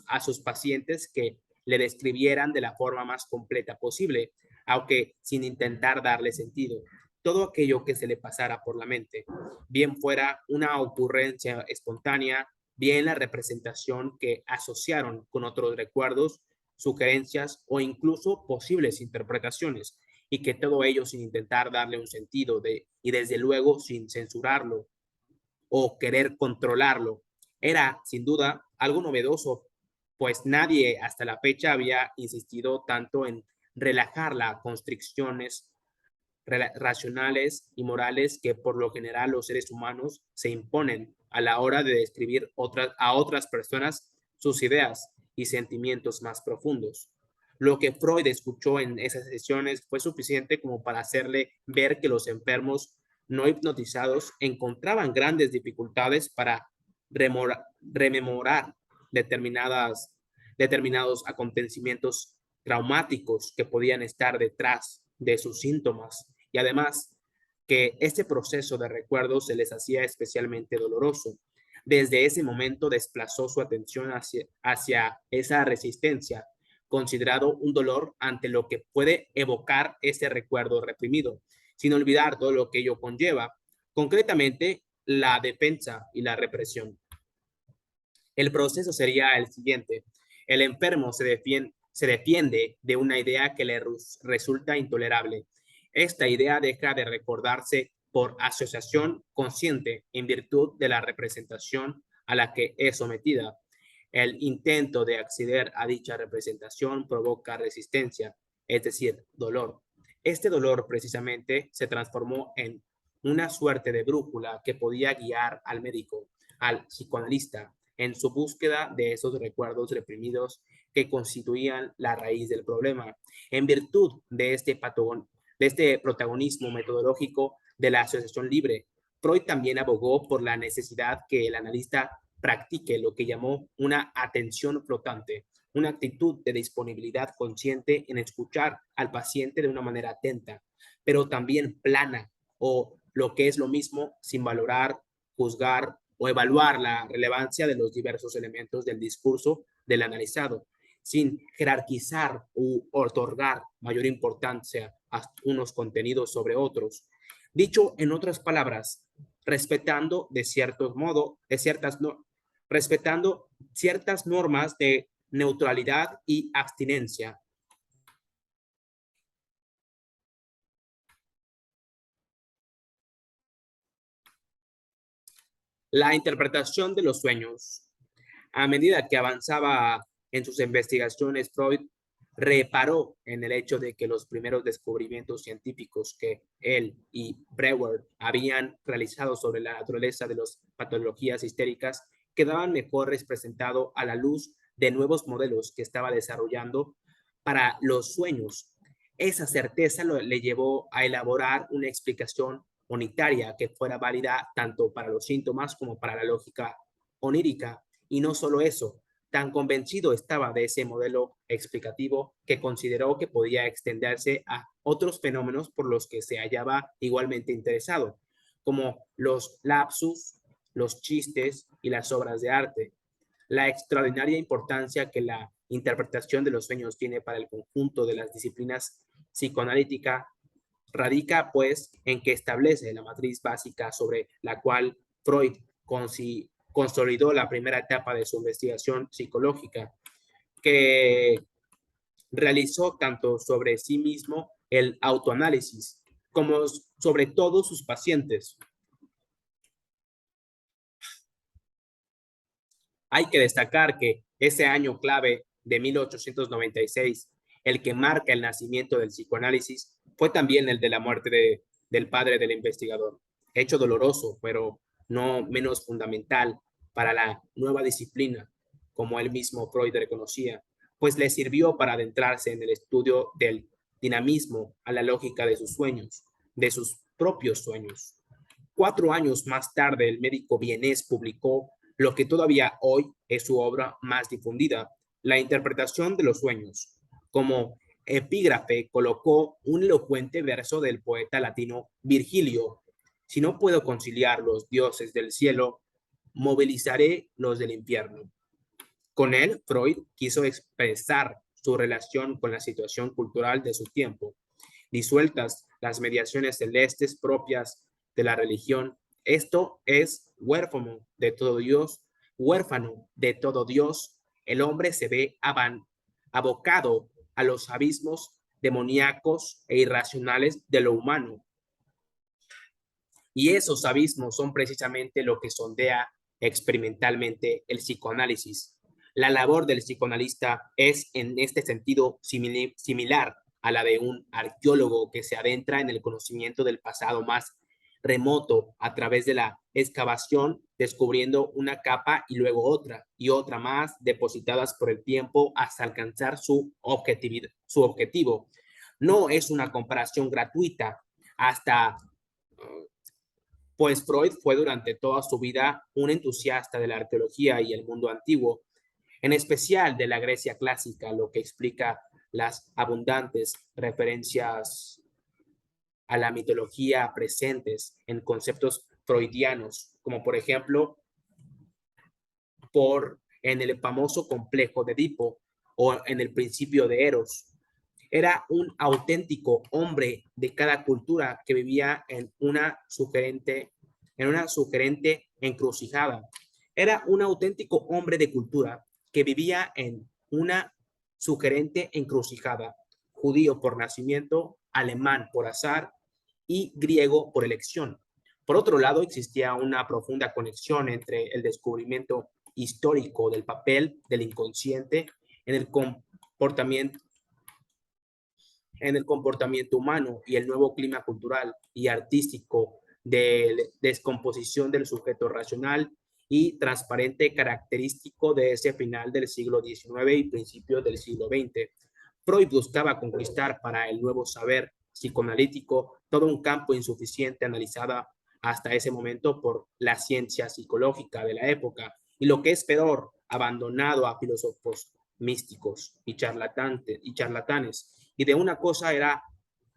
a sus pacientes que le describieran de la forma más completa posible, aunque sin intentar darle sentido, todo aquello que se le pasara por la mente, bien fuera una ocurrencia espontánea, bien la representación que asociaron con otros recuerdos, sugerencias o incluso posibles interpretaciones, y que todo ello sin intentar darle un sentido y desde luego sin censurarlo o querer controlarlo. Era, sin duda, algo novedoso, pues nadie hasta la fecha había insistido tanto en relajar las constricciones racionales y morales que por lo general los seres humanos se imponen a la hora de describir a otras personas sus ideas y sentimientos más profundos. Lo que Freud escuchó en esas sesiones fue suficiente como para hacerle ver que los enfermos no hipnotizados encontraban grandes dificultades para rememorar determinados acontecimientos traumáticos que podían estar detrás de sus síntomas, y además que este proceso de recuerdo se les hacía especialmente doloroso. Desde ese momento desplazó su atención hacia esa resistencia, considerado un dolor ante lo que puede evocar ese recuerdo reprimido, sin olvidar todo lo que ello conlleva, concretamente la defensa y la represión. El proceso sería el siguiente: el enfermo se defiende de una idea que le resulta intolerable. Esta idea deja de recordarse por asociación consciente en virtud de la representación a la que es sometida. El intento de acceder a dicha representación provoca resistencia, es decir, dolor. Este dolor precisamente se transformó en una suerte de brújula que podía guiar al médico, al psicoanalista, en su búsqueda de esos recuerdos reprimidos que constituían la raíz del problema. En virtud de este protagonismo metodológico de la asociación libre, Freud también abogó por la necesidad que el analista practique lo que llamó una atención flotante, una actitud de disponibilidad consciente en escuchar al paciente de una manera atenta, pero también plana, o lo que es lo mismo, sin valorar, juzgar o evaluar la relevancia de los diversos elementos del discurso del analizado, sin jerarquizar u otorgar mayor importancia a unos contenidos sobre otros. Dicho en otras palabras, respetando de cierto modo, respetando ciertas normas de neutralidad y abstinencia. La interpretación de los sueños. A medida que avanzaba en sus investigaciones, Freud reparó en el hecho de que los primeros descubrimientos científicos que él y Breuer habían realizado sobre la naturaleza de las patologías histéricas quedaban mejor representados a la luz de nuevos modelos que estaba desarrollando para los sueños. Esa certeza le llevó a elaborar una explicación unitaria que fuera válida tanto para los síntomas como para la lógica onírica. Y no solo eso, tan convencido estaba de ese modelo explicativo que consideró que podía extenderse a otros fenómenos por los que se hallaba igualmente interesado, como los lapsus, los chistes y las obras de arte. La extraordinaria importancia que la interpretación de los sueños tiene para el conjunto de las disciplinas psicoanalíticas radica, pues, en que establece la matriz básica sobre la cual Freud consolidó la primera etapa de su investigación psicológica, que realizó tanto sobre sí mismo el autoanálisis como sobre todos sus pacientes. Hay que destacar que ese año clave de 1896, el que marca el nacimiento del psicoanálisis, fue también el de la muerte del padre del investigador. Hecho doloroso, pero no menos fundamental para la nueva disciplina, como él mismo Freud reconocía, pues le sirvió para adentrarse en el estudio del dinamismo a la lógica de sus sueños, de sus propios sueños. 4 años más tarde, el médico vienés publicó lo que todavía hoy es su obra más difundida, La interpretación de los sueños. Como epígrafe colocó un elocuente verso del poeta latino Virgilio: si no puedo conciliar los dioses del cielo, movilizaré los del infierno. Con él, Freud quiso expresar su relación con la situación cultural de su tiempo. Disueltas las mediaciones celestes propias de la religión, esto es huérfano de todo Dios, el hombre se ve abocado a los abismos demoníacos e irracionales de lo humano. Y esos abismos son precisamente lo que sondea experimentalmente el psicoanálisis. La labor del psicoanalista es en este sentido similar a la de un arqueólogo que se adentra en el conocimiento del pasado más remoto a través de la excavación, descubriendo una capa y luego otra y otra más depositadas por el tiempo hasta alcanzar su objetivo. No es una comparación gratuita, hasta pues Freud fue durante toda su vida un entusiasta de la arqueología y el mundo antiguo, en especial de la Grecia clásica, lo que explica las abundantes referencias a la mitología presentes en conceptos freudianos, como por ejemplo en el famoso complejo de Edipo o en el principio de Eros. Era un auténtico hombre de cada cultura que vivía en una sugerente encrucijada. Era un auténtico hombre de cultura que vivía en una sugerente encrucijada, judío por nacimiento, alemán por azar y griego por elección. Por otro lado, existía una profunda conexión entre el descubrimiento histórico del papel del inconsciente en el comportamiento humano y el nuevo clima cultural y artístico de descomposición del sujeto racional y transparente característico de ese final del siglo XIX y principios del siglo XX. Freud buscaba conquistar para el nuevo saber psicoanalítico todo un campo insuficiente analizada hasta ese momento por la ciencia psicológica de la época y, lo que es peor, abandonado a filósofos místicos y charlatanes. Y de una cosa era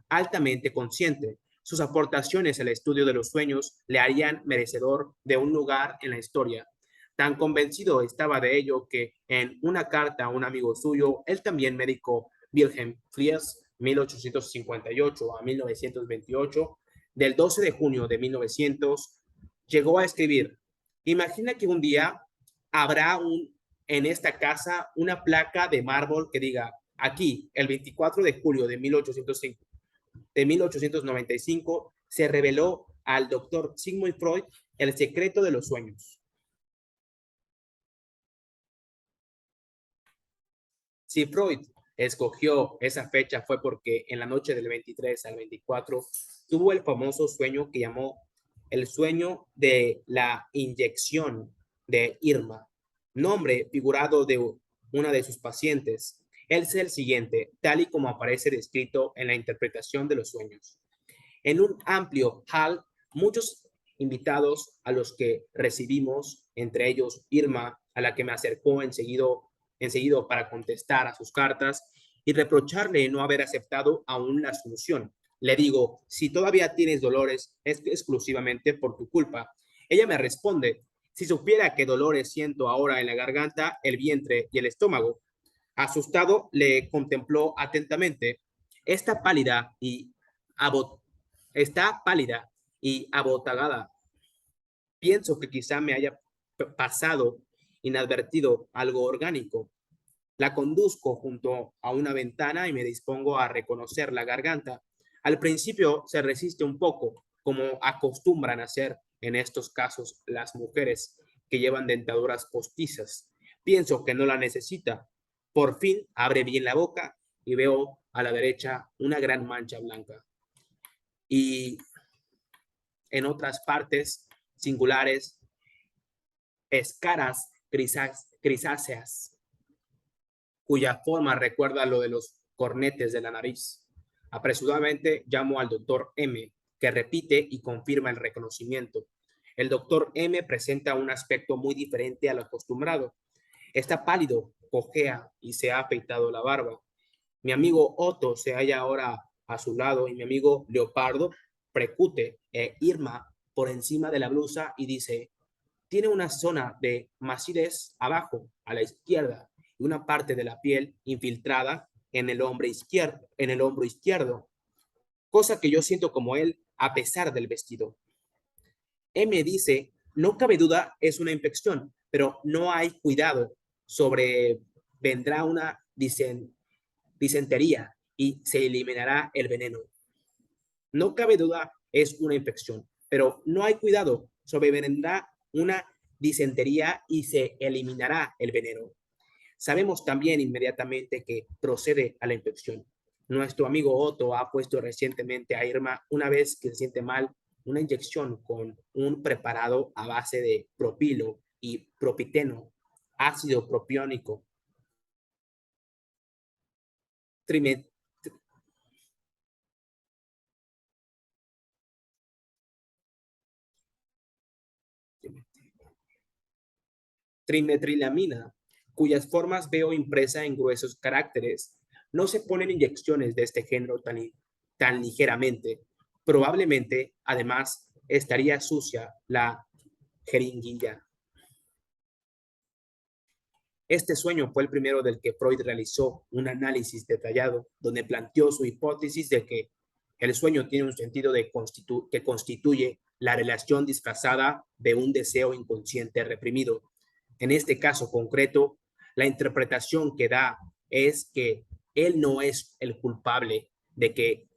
altamente consciente: sus aportaciones al estudio de los sueños le harían merecedor de un lugar en la historia. Tan convencido estaba de ello que en una carta a un amigo suyo, el también médico Wilhelm Fries, 1858 a 1928, del 12 de junio de 1900, llegó a escribir: imagina que un día habrá en esta casa una placa de mármol que diga: aquí, el 24 de julio de 1895, se reveló al doctor Sigmund Freud el secreto de los sueños. Si Freud escogió esa fecha fue porque en la noche del 23 al 24 tuvo el famoso sueño que llamó el sueño de la inyección de Irma, nombre figurado de una de sus pacientes. Es el siguiente, tal y como aparece descrito en la interpretación de los sueños. En un amplio hall, muchos invitados a los que recibimos, entre ellos Irma, a la que me acercó enseguida para contestar a sus cartas y reprocharle no haber aceptado aún la solución. Le digo: si todavía tienes dolores, es exclusivamente por tu culpa. Ella me responde: si supiera qué dolores siento ahora en la garganta, el vientre y el estómago. Asustado, le contempló atentamente. Está pálida y abot está pálida y abotagada. Pienso que quizá me haya pasado inadvertido algo orgánico. La conduzco junto a una ventana y me dispongo a reconocer la garganta. Al principio se resiste un poco, como acostumbran a hacer en estos casos las mujeres que llevan dentaduras postizas. Pienso que no la necesita. Por fin abre bien la boca y veo a la derecha una gran mancha blanca. Y en otras partes singulares, escaras grisáceas, cuya forma recuerda lo de los cornetes de la nariz. Apresuradamente llamo al doctor M, que repite y confirma el reconocimiento. El doctor M presenta un aspecto muy diferente al acostumbrado. Está pálido, cojea y se ha afeitado la barba. Mi amigo Otto se halla ahora a su lado y mi amigo Leopardo precute Irma por encima de la blusa y dice: tiene una zona de macidez abajo, a la izquierda, y una parte de la piel infiltrada en el hombro izquierdo, cosa que yo siento como él a pesar del vestido. M dice: no cabe duda, es una infección, pero no hay cuidado. Sobrevendrá una disentería y se eliminará el veneno. No cabe duda, es una infección, pero no hay cuidado, sobrevendrá una disentería y se eliminará el veneno. Sabemos también inmediatamente que procede a la infección. Nuestro amigo Otto ha puesto recientemente a Irma, una vez que se siente mal, una inyección con un preparado a base de propilo y propiteno, ácido propiónico, trimet trimetrilamina, cuyas formas veo impresa en gruesos caracteres. No se ponen inyecciones de este género tan ligeramente. Probablemente, además, estaría sucia la jeringuilla. Este sueño fue el primero del que Freud realizó un análisis detallado, donde planteó su hipótesis de que el sueño tiene un sentido que constituye la relación disfrazada de un deseo inconsciente reprimido. En este caso concreto, la interpretación que da es que él no es el culpable de que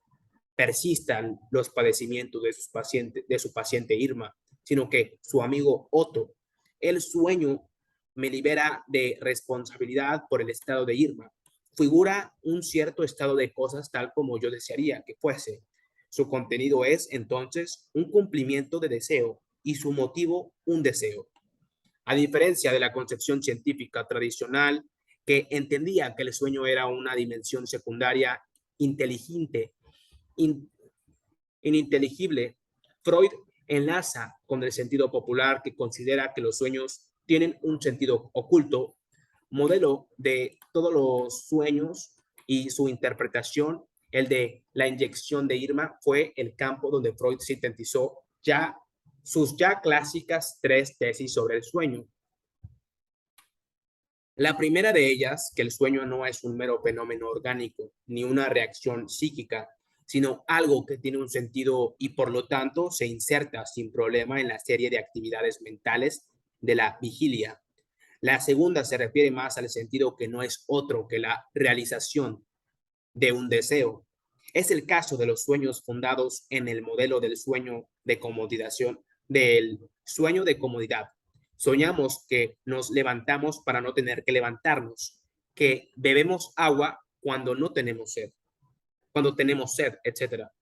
persistan los padecimientos de su paciente Irma, sino que su amigo Otto. El sueño me libera de responsabilidad por el estado de Irma. Figura un cierto estado de cosas tal como yo desearía que fuese. Su contenido es entonces un cumplimiento de deseo y su motivo un deseo. A diferencia de la concepción científica tradicional que entendía que el sueño era una dimensión secundaria inteligente, in, ininteligible, Freud enlaza con el sentido popular que considera que los sueños tienen un sentido oculto, modelo de todos los sueños y su interpretación, el de la inyección de Irma, fue el campo donde Freud sintetizó ya sus ya clásicas tres tesis sobre el sueño. La primera de ellas, que el sueño no es un mero fenómeno orgánico ni una reacción psíquica, sino algo que tiene un sentido y por lo tanto se inserta sin problema en la serie de actividades mentales de la vigilia. La segunda se refiere más al sentido que no es otro que la realización de un deseo. Es el caso de los sueños fundados en el modelo del sueño de comodidación, del sueño de comodidad. Soñamos que nos levantamos para no tener que levantarnos, que bebemos agua cuando tenemos sed, etcétera.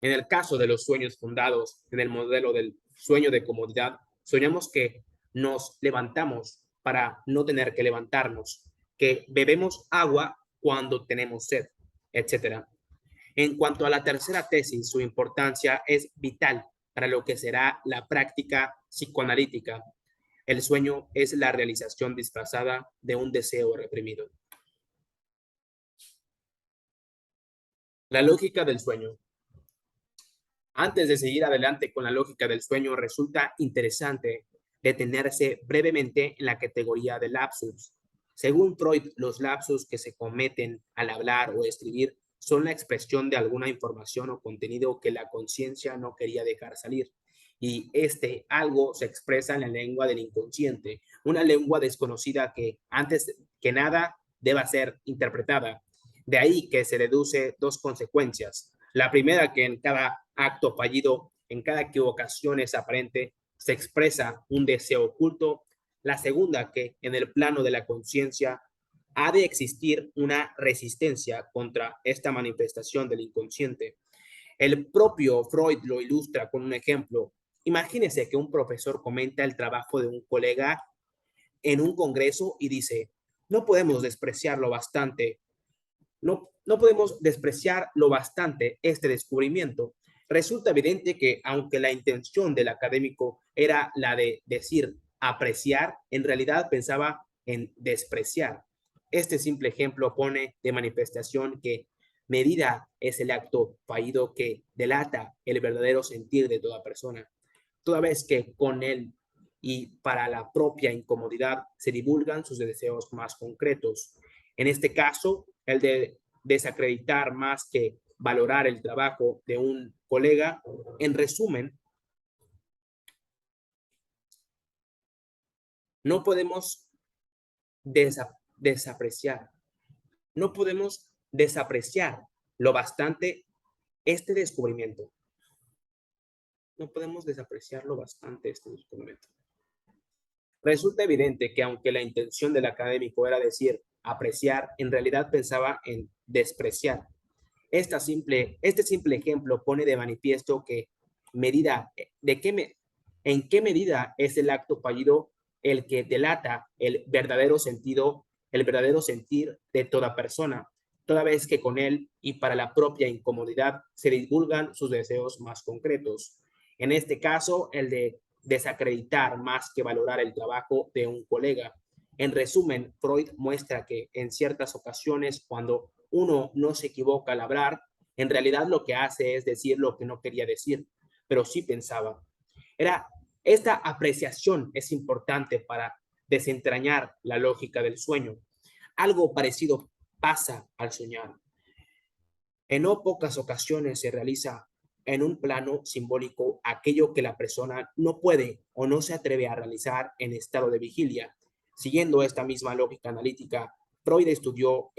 En el caso de los sueños fundados en el modelo del sueño de comodidad, soñamos que nos levantamos para no tener que levantarnos, que bebemos agua cuando tenemos sed, etcétera. En cuanto a la tercera tesis, su importancia es vital para lo que será la práctica psicoanalítica. El sueño es la realización disfrazada de un deseo reprimido. La lógica del sueño. Antes de seguir adelante con la lógica del sueño, resulta interesante detenerse brevemente en la categoría de lapsus. Según Freud, los lapsus que se cometen al hablar o escribir son la expresión de alguna información o contenido que la conciencia no quería dejar salir. Y este algo se expresa en la lengua del inconsciente, una lengua desconocida que antes que nada deba ser interpretada. De ahí que se deduce dos consecuencias. La primera, que en cada acto fallido, en cada equivocación es aparente, se expresa un deseo oculto. La segunda, que en el plano de la conciencia ha de existir una resistencia contra esta manifestación del inconsciente. El propio Freud lo ilustra con un ejemplo. Imagínese que un profesor comenta el trabajo de un colega en un congreso y dice, no podemos despreciarlo bastante, no podemos despreciar lo bastante este descubrimiento. Resulta evidente que, aunque la intención del académico era la de decir apreciar, en realidad pensaba en despreciar. Este simple ejemplo pone de manifestación que medida es el acto fallido que delata el verdadero sentir de toda persona, toda vez que con él y para la propia incomodidad se divulgan sus deseos más concretos. En este caso, el de desacreditar más que valorar el trabajo de un colega. En resumen, no podemos desapreciar. No podemos desapreciar lo bastante este descubrimiento. No podemos desapreciarlo bastante este descubrimiento. Resulta evidente que aunque la intención del académico era decir apreciar, en realidad pensaba en despreciar. Este simple ejemplo pone de manifiesto que medida, en qué medida es el acto fallido el que delata el verdadero sentir de toda persona, toda vez que con él y para la propia incomodidad se divulgan sus deseos más concretos. En este caso, el de desacreditar más que valorar el trabajo de un colega. En resumen, Freud muestra que en ciertas ocasiones, cuando uno no se equivoca al hablar, en realidad lo que hace es decir lo que no quería decir, pero sí pensaba. Esta apreciación es importante para desentrañar la lógica del sueño. Algo parecido pasa al soñar. En no pocas ocasiones se realiza en un plano simbólico aquello que la persona no puede o no se atreve a realizar en estado de vigilia. Siguiendo esta misma lógica analítica, Freud estudió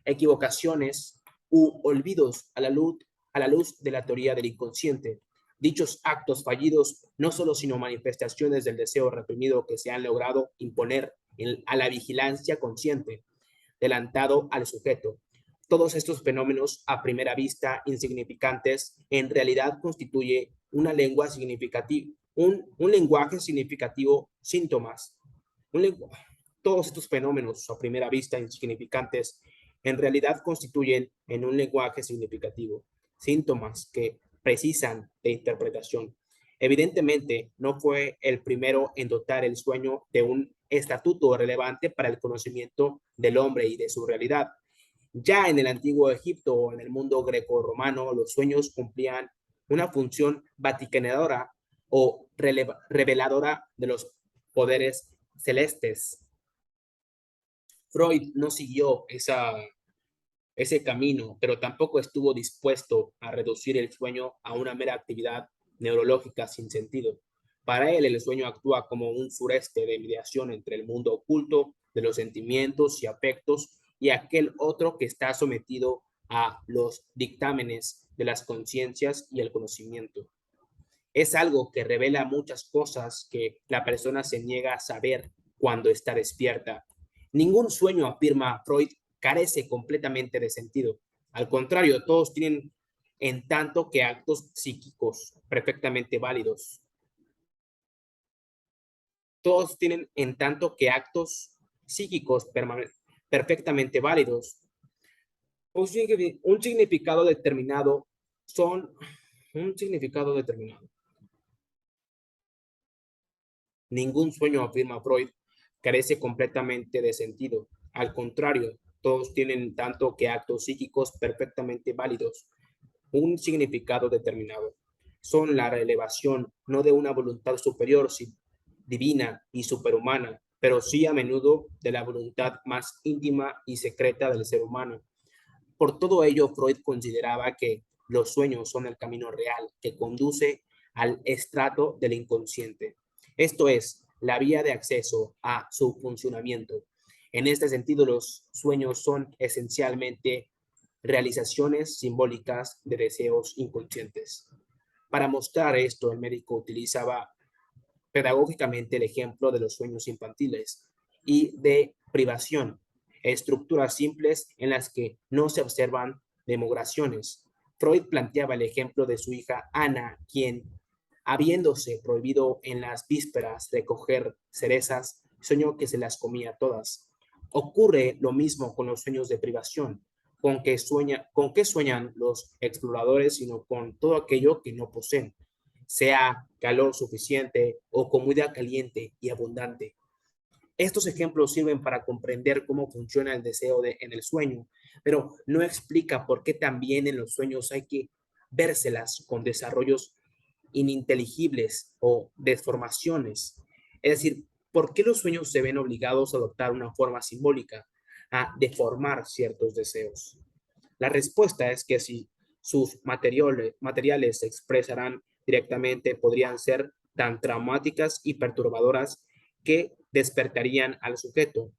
equivocaciones u olvidos a la luz de la teoría del inconsciente. Dichos actos fallidos no solo sino manifestaciones del deseo reprimido que se han logrado imponer a la vigilancia consciente, adelantado al sujeto. Todos estos fenómenos, a primera vista insignificantes, en realidad constituye una lengua significativa, un lenguaje significativo, síntomas. Todos estos fenómenos, a primera vista insignificantes, en realidad constituyen en un lenguaje significativo, síntomas que precisan de interpretación. Evidentemente, no fue el primero en dotar el sueño de un estatuto relevante para el conocimiento del hombre y de su realidad. Ya en el antiguo Egipto o en el mundo greco-romano, los sueños cumplían una función vaticanadora o reveladora de los poderes celestes. Freud no siguió ese camino, pero tampoco estuvo dispuesto a reducir el sueño a una mera actividad neurológica sin sentido. Para él, el sueño actúa como un sureste de mediación entre el mundo oculto de los sentimientos y afectos y aquel otro que está sometido a los dictámenes de las conciencias y el conocimiento. Es algo que revela muchas cosas que la persona se niega a saber cuando está despierta. Ningún sueño, afirma Freud, carece completamente de sentido. Al contrario, todos tienen en tanto que actos psíquicos perfectamente válidos. Todos tienen en tanto que actos psíquicos perfectamente válidos. Un significado determinado son un significado determinado. Ningún sueño, afirma Freud, carece completamente de sentido. Al contrario, todos tienen tanto que actos psíquicos perfectamente válidos, un significado determinado. Son la revelación no de una voluntad superior, divina y superhumana, pero sí a menudo de la voluntad más íntima y secreta del ser humano. Por todo ello, Freud consideraba que los sueños son el camino real que conduce al estrato del inconsciente. Esto es, la vía de acceso a su funcionamiento. En este sentido, los sueños son esencialmente realizaciones simbólicas de deseos inconscientes. Para mostrar esto, el médico utilizaba pedagógicamente el ejemplo de los sueños infantiles y de privación, estructuras simples en las que no se observan demostraciones. Freud planteaba el ejemplo de su hija Ana, quien, habiéndose prohibido en las vísperas recoger cerezas, soñó que se las comía todas. Ocurre lo mismo con los sueños de privación, con que sueñan los exploradores, sino con todo aquello que no poseen, sea calor suficiente o comida caliente y abundante. Estos ejemplos sirven para comprender cómo funciona el deseo en el sueño, pero no explica por qué también en los sueños hay que vérselas con desarrollos ininteligibles o deformaciones. Es decir, ¿por qué los sueños se ven obligados a adoptar una forma simbólica, a deformar ciertos deseos? La respuesta es que si sus materiales se expresarán directamente, podrían ser tan traumáticas y perturbadoras que despertarían al sujeto.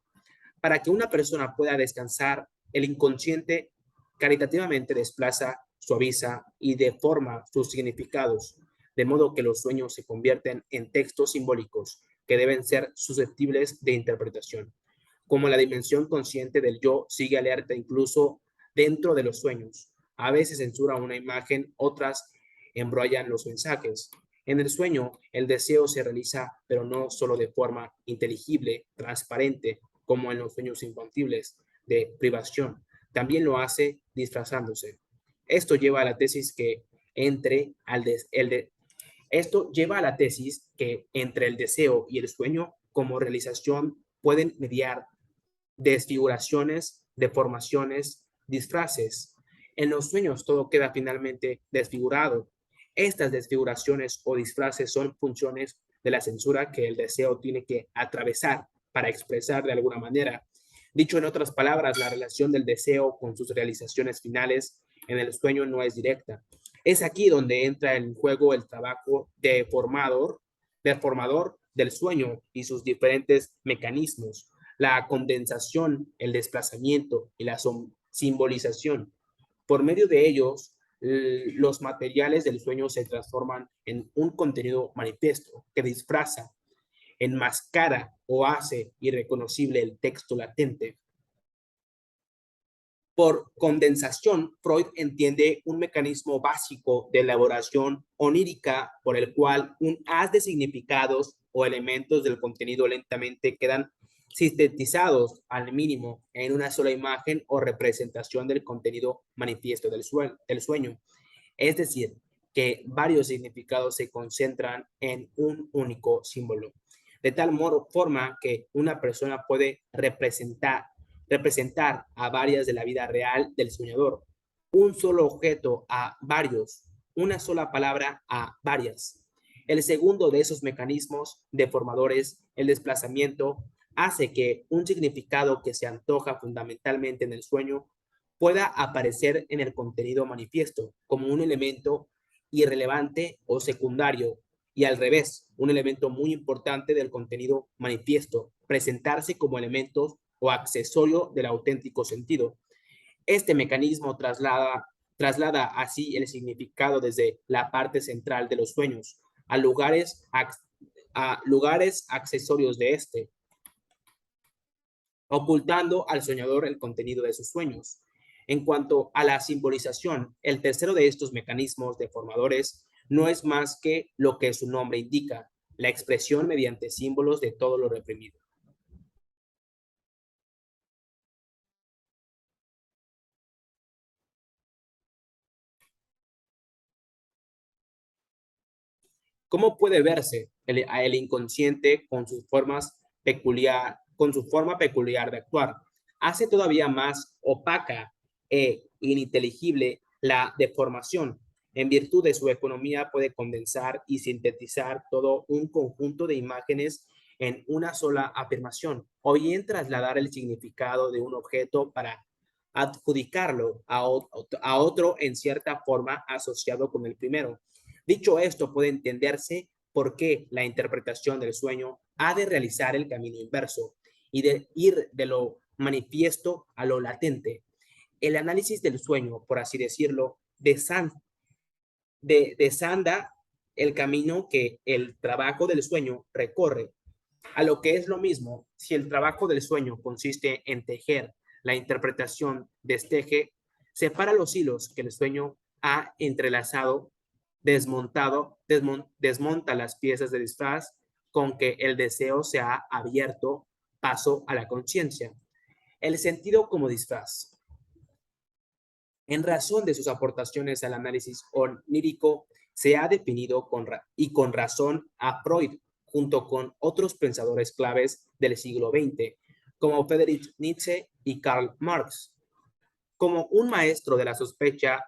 Para que una persona pueda descansar, el inconsciente caritativamente desplaza, suaviza y deforma sus significados, de modo que los sueños se convierten en textos simbólicos que deben ser susceptibles de interpretación. Como la dimensión consciente del yo sigue alerta incluso dentro de los sueños. A veces censura una imagen, otras embrollan los mensajes. En el sueño, el deseo se realiza, pero no solo de forma inteligible, transparente, como en los sueños infantiles de privación, también lo hace disfrazándose. Esto lleva a la tesis que entre al des, el de, esto lleva a la tesis que entre el deseo y el sueño como realización pueden mediar desfiguraciones, deformaciones, disfraces. En los sueños todo queda finalmente desfigurado. Estas desfiguraciones o disfraces son funciones de la censura que el deseo tiene que atravesar para expresar de alguna manera. Dicho en otras palabras, la relación del deseo con sus realizaciones finales en el sueño no es directa. Es aquí donde entra en juego el trabajo deformador del sueño y sus diferentes mecanismos, la condensación, el desplazamiento y la simbolización. Por medio de ellos, los materiales del sueño se transforman en un contenido manifiesto que disfraza, enmascara o hace irreconocible el texto latente. Por condensación, Freud entiende un mecanismo básico de elaboración onírica por el cual un haz de significados o elementos del contenido lentamente quedan sintetizados al mínimo en una sola imagen o representación del contenido manifiesto del sueño. Es decir, que varios significados se concentran en un único símbolo, de tal forma que una persona puede representar a varias de la vida real del soñador, un solo objeto a varios, una sola palabra a varias. El segundo de esos mecanismos deformadores, el desplazamiento, hace que un significado que se antoja fundamentalmente en el sueño pueda aparecer en el contenido manifiesto como un elemento irrelevante o secundario, y al revés, un elemento muy importante del contenido manifiesto, presentarse como elementos o accesorio del auténtico sentido. Este mecanismo traslada así el significado desde la parte central de los sueños a lugares accesorios de este, ocultando al soñador el contenido de sus sueños. En cuanto a la simbolización, el tercero de estos mecanismos deformadores no es más que lo que su nombre indica, la expresión mediante símbolos de todo lo reprimido. ¿Cómo puede verse el inconsciente con su forma peculiar de actuar? Hace todavía más opaca e ininteligible la deformación. En virtud de su economía puede condensar y sintetizar todo un conjunto de imágenes en una sola afirmación, o bien trasladar el significado de un objeto para adjudicarlo a otro en cierta forma asociado con el primero. Dicho esto, puede entenderse por qué la interpretación del sueño ha de realizar el camino inverso y de ir de lo manifiesto a lo latente. El análisis del sueño, por así decirlo, desanda el camino que el trabajo del sueño recorre. A lo que es lo mismo, si el trabajo del sueño consiste en tejer, la interpretación desteje, separa los hilos que el sueño ha entrelazado, desmonta las piezas de disfraz con que el deseo se ha abierto paso a la conciencia. El sentido como disfraz. En razón de sus aportaciones al análisis onírico, se ha definido con razón a Freud, junto con otros pensadores claves del siglo XX, como Friedrich Nietzsche y Karl Marx, como un maestro de la sospecha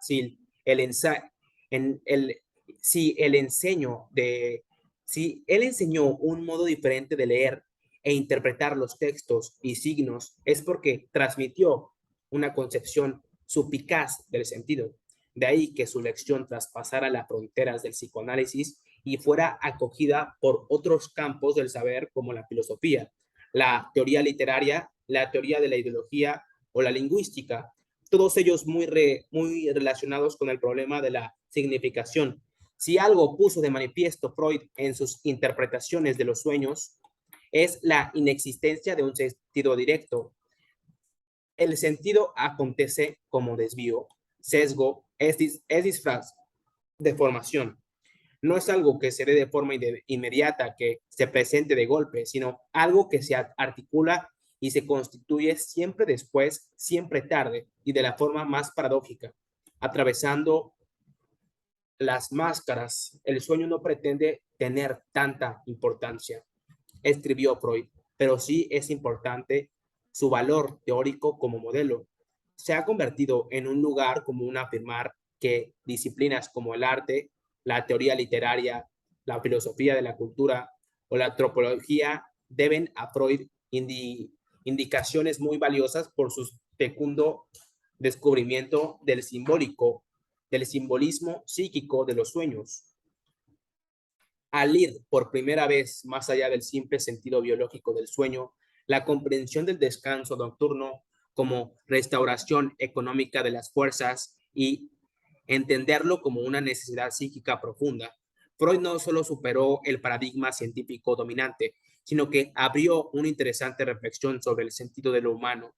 en el, si, el enseño de, si él enseñó un modo diferente de leer e interpretar los textos y signos, es porque transmitió una concepción supicaz del sentido. De ahí que su lección traspasara las fronteras del psicoanálisis y fuera acogida por otros campos del saber como la filosofía, la teoría literaria, la teoría de la ideología o la lingüística, todos ellos muy relacionados con el problema de la significación. Si algo puso de manifiesto Freud en sus interpretaciones de los sueños, es la inexistencia de un sentido directo. El sentido acontece como desvío, sesgo, es disfraz, deformación. No es algo que se dé de forma inmediata, que se presente de golpe, sino algo que se articula y se constituye siempre después, siempre tarde y de la forma más paradójica, atravesando las máscaras. El sueño no pretende tener tanta importancia, escribió Freud, pero sí es importante su valor teórico como modelo. Se ha convertido en un lugar común afirmar que disciplinas como el arte, la teoría literaria, la filosofía de la cultura o la antropología deben a Freud indicaciones muy valiosas por su fecundo descubrimiento del simbólico, del simbolismo psíquico de los sueños. Al ir por primera vez más allá del simple sentido biológico del sueño, la comprensión del descanso nocturno como restauración económica de las fuerzas y entenderlo como una necesidad psíquica profunda, Freud no solo superó el paradigma científico dominante, sino que abrió una interesante reflexión sobre el sentido de lo humano.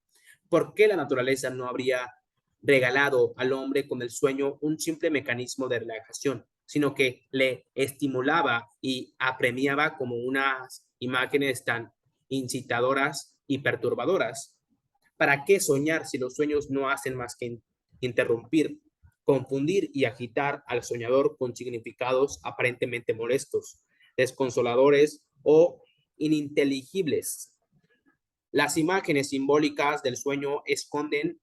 ¿Por qué la naturaleza no habría regalado al hombre con el sueño un simple mecanismo de relajación, sino que le estimulaba y apremiaba como unas imágenes tan incitadoras y perturbadoras? ¿Para qué soñar si los sueños no hacen más que interrumpir, confundir y agitar al soñador con significados aparentemente molestos, desconsoladores o ininteligibles? Las imágenes simbólicas del sueño esconden,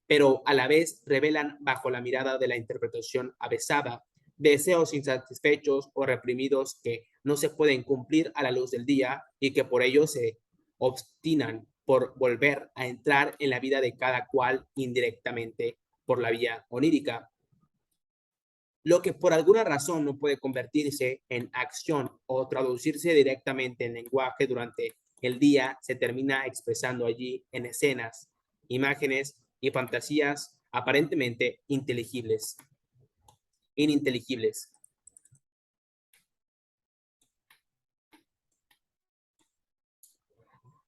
pero a la vez revelan bajo la mirada de la interpretación avesada, deseos insatisfechos o reprimidos que no se pueden cumplir a la luz del día y que por ello se obstinan por volver a entrar en la vida de cada cual indirectamente por la vía onírica. Lo que por alguna razón no puede convertirse en acción o traducirse directamente en lenguaje durante el día se termina expresando allí en escenas, imágenes y fantasías aparentemente ininteligibles.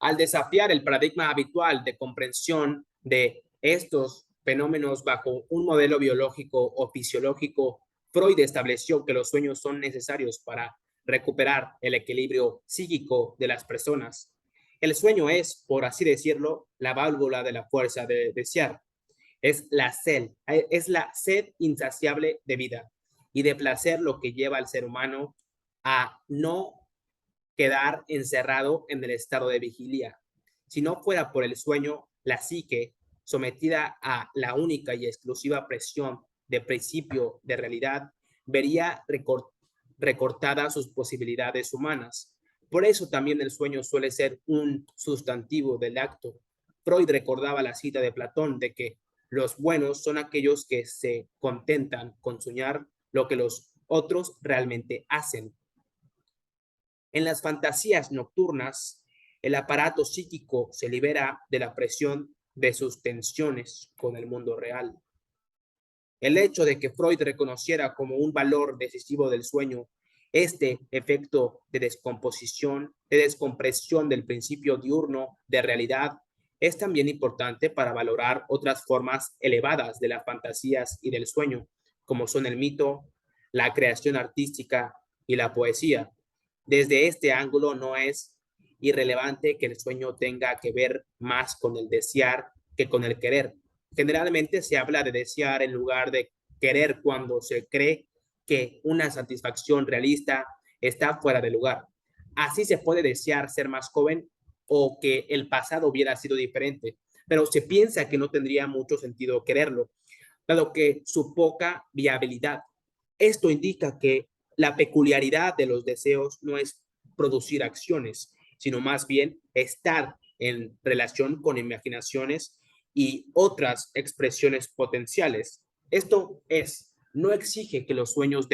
Al desafiar el paradigma habitual de comprensión de estos fenómenos bajo un modelo biológico o fisiológico, Freud estableció que los sueños son necesarios para recuperar el equilibrio psíquico de las personas. El sueño es, por así decirlo, la válvula de la fuerza de desear. Es la sed insaciable de vida y de placer lo que lleva al ser humano a no quedar encerrado en el estado de vigilia. Si no fuera por el sueño, la psique, sometida a la única y exclusiva presión de principio de realidad, vería recortadas sus posibilidades humanas. Por eso también el sueño suele ser un sustantivo del acto. Freud recordaba la cita de Platón de que los buenos son aquellos que se contentan con soñar lo que los otros realmente hacen. En las fantasías nocturnas, el aparato psíquico se libera de la presión de sus tensiones con el mundo real. El hecho de que Freud reconociera como un valor decisivo del sueño este efecto de descomposición, de descompresión del principio diurno de realidad, es también importante para valorar otras formas elevadas de las fantasías y del sueño, como son el mito, la creación artística y la poesía. Desde este ángulo no es irrelevante que el sueño tenga que ver más con el desear que con el querer. Generalmente se habla de desear en lugar de querer cuando se cree que una satisfacción realista está fuera de lugar. Así se puede desear ser más joven o que el pasado hubiera sido diferente, pero se piensa que no tendría mucho sentido quererlo, dado que su poca viabilidad. Esto indica que la peculiaridad de los deseos no es producir acciones, sino más bien estar en relación con imaginaciones y otras expresiones potenciales. Esto es, no exige que los sueños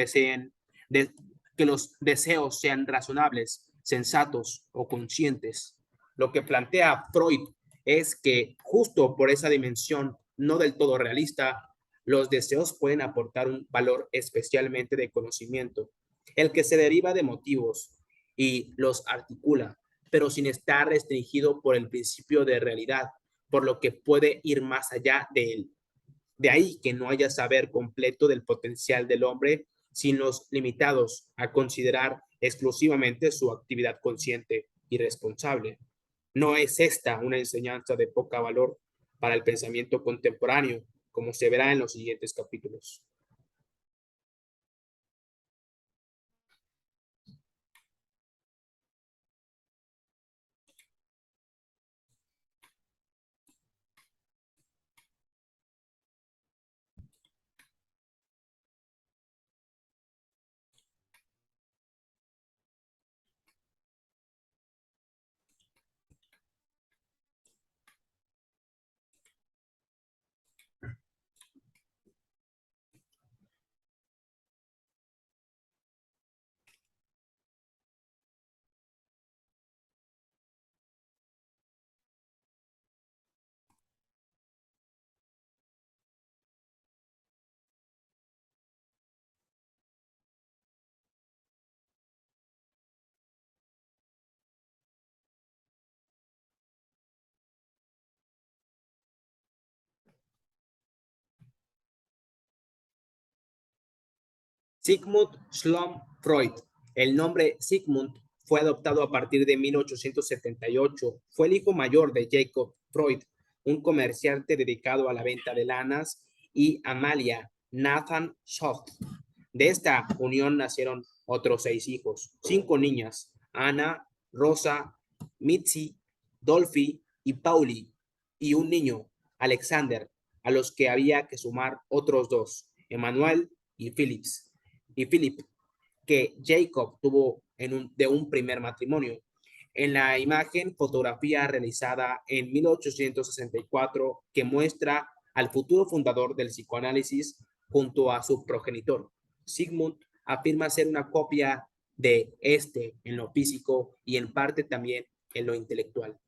que los deseos sean razonables, sensatos o conscientes. Lo que plantea Freud es que justo por esa dimensión no del todo realista, los deseos pueden aportar un valor especialmente de conocimiento, el que se deriva de motivos y los articula, pero sin estar restringido por el principio de realidad, por lo que puede ir más allá de él. De ahí que no haya saber completo del potencial del hombre, sino limitados a considerar exclusivamente su actividad consciente y responsable. No es esta una enseñanza de poca valor para el pensamiento contemporáneo, como se verá en los siguientes capítulos. Sigmund Schlom Freud. El nombre Sigmund fue adoptado a partir de 1878. Fue el hijo mayor de Jacob Freud, un comerciante dedicado a la venta de lanas, y Amalia Nathan Schacht. De esta unión nacieron otros 6 hijos, 5 niñas: Ana, Rosa, Mitzi, Dolphy y Pauli, y un niño, Alexander, a los que había que sumar otros 2, Emmanuel y Philip, que Jacob tuvo de un primer matrimonio. En la imagen, fotografía realizada en 1864, que muestra al futuro fundador del psicoanálisis junto a su progenitor. Sigmund afirma ser una copia de este en lo físico y en parte también en lo intelectual.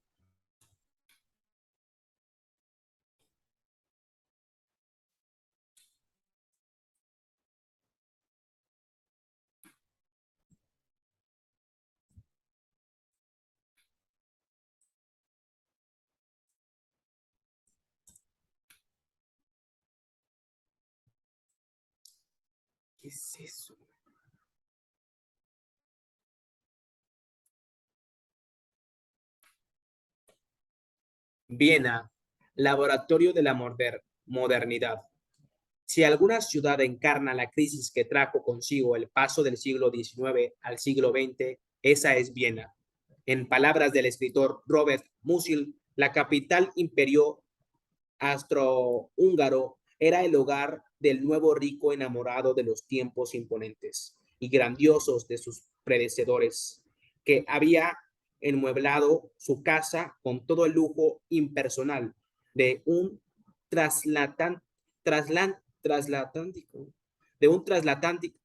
¿Qué es eso? Viena, laboratorio de la modernidad. Si alguna ciudad encarna la crisis que trajo consigo el paso del siglo XIX al siglo XX, esa es Viena. En palabras del escritor Robert Musil, la capital imperio austrohúngaro era el hogar del nuevo rico enamorado de los tiempos imponentes y grandiosos de sus predecesores, que había enmueblado su casa con todo el lujo impersonal de un traslatán, traslantántico, de un traslantántico.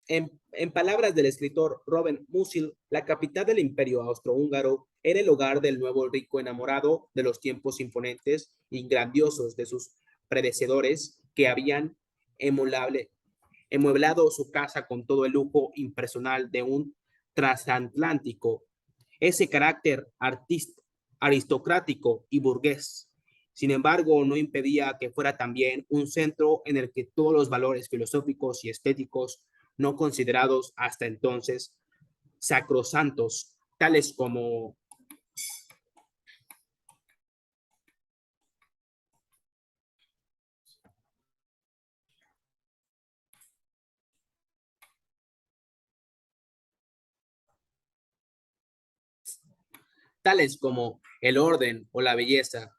En palabras del escritor Robert Musil, la capital del imperio austrohúngaro era el hogar del nuevo rico enamorado de los tiempos imponentes y grandiosos de sus predecesores, que habían emueblado su casa con todo el lujo impersonal de un transatlántico. Ese carácter aristocrático y burgués, sin embargo, no impedía que fuera también un centro en el que todos los valores filosóficos y estéticos no considerados hasta entonces sacrosantos, tales como el orden o la belleza,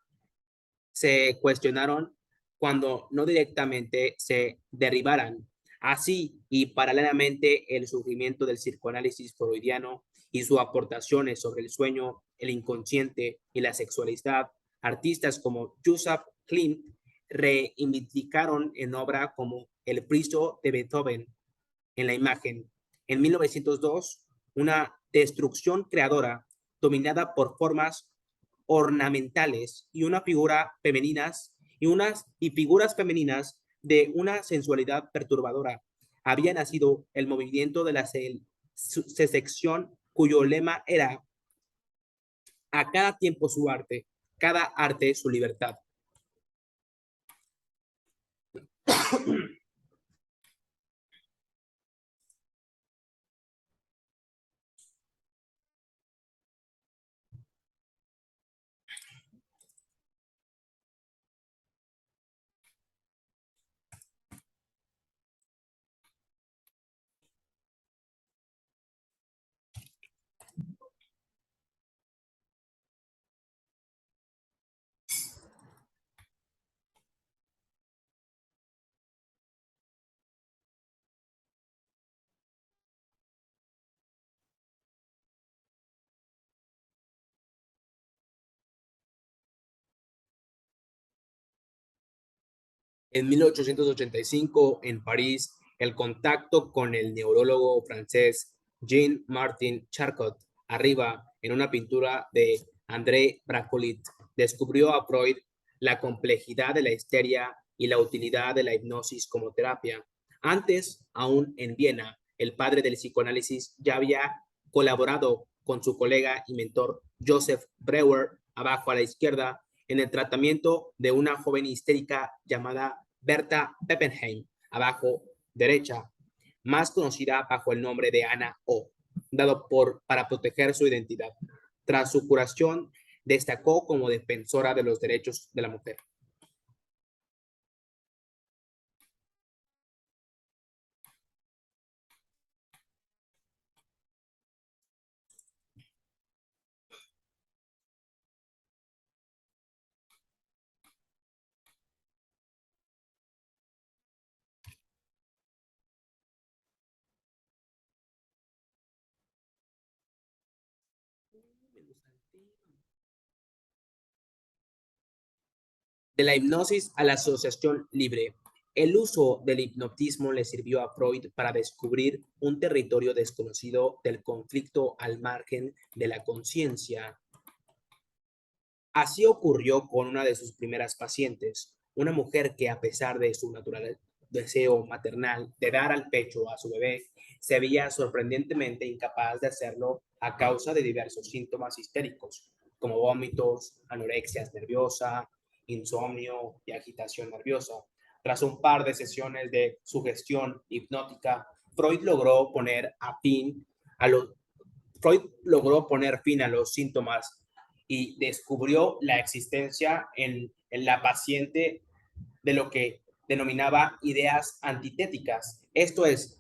se cuestionaron cuando no directamente se derribaran. Así, y paralelamente, el surgimiento del psicoanálisis freudiano y sus aportaciones sobre el sueño, el inconsciente y la sexualidad, artistas como Joseph Klimt reivindicaron en obra como El Cristo de Beethoven en la imagen. En 1902, una destrucción creadora dominada por formas ornamentales y una figura femeninas y figuras femeninas de una sensualidad perturbadora. Había nacido el movimiento de la secesión, cuyo lema era a cada tiempo su arte, cada arte su libertad. En 1885, en París, el contacto con el neurólogo francés Jean-Martin Charcot arriba en una pintura de André Bracolit descubrió a Freud la complejidad de la histeria y la utilidad de la hipnosis como terapia. Antes, aún en Viena, el padre del psicoanálisis ya había colaborado con su colega y mentor Joseph Breuer, abajo a la izquierda, en el tratamiento de una joven histérica llamada Berta Peppenheim, abajo derecha, más conocida bajo el nombre de Ana O, dado para proteger su identidad. Tras su curación, destacó como defensora de los derechos de la mujer. De la hipnosis a la asociación libre. El uso del hipnotismo le sirvió a Freud para descubrir un territorio desconocido del conflicto al margen de la conciencia. Así ocurrió con una de sus primeras pacientes, una mujer que a pesar de su natural deseo maternal de dar al pecho a su bebé, se veía sorprendentemente incapaz de hacerlo a causa de diversos síntomas histéricos, como vómitos, anorexia nerviosa, insomnio y agitación nerviosa. Tras un par de sesiones de sugestión hipnótica, Freud logró poner fin a los Freud logró poner fin a los síntomas y descubrió la existencia en la paciente de lo que denominaba ideas antitéticas, esto es,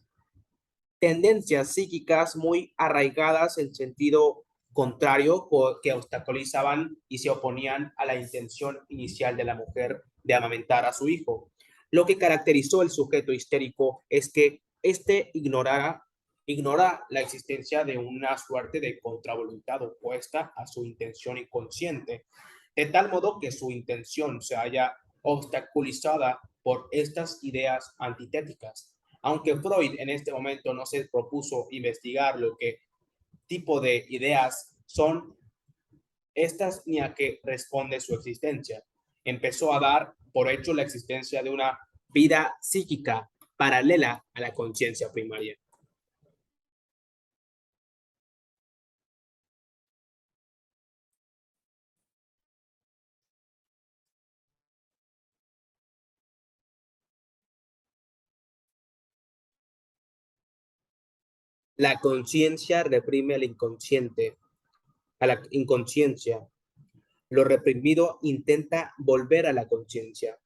tendencias psíquicas muy arraigadas en sentido contrario que obstaculizaban y se oponían a la intención inicial de la mujer de amamentar a su hijo. Lo que caracterizó el sujeto histérico es que éste ignora la existencia de una suerte de contravoluntad opuesta a su intención inconsciente, de tal modo que su intención se haya obstaculizada por estas ideas antitéticas. Aunque Freud en este momento no se propuso investigar lo que tipo de ideas son estas ni a qué responde su existencia, empezó a dar por hecho la existencia de una vida psíquica paralela a la conciencia primaria. La conciencia reprime al inconsciente, a la inconsciencia. Lo reprimido intenta volver a la conciencia.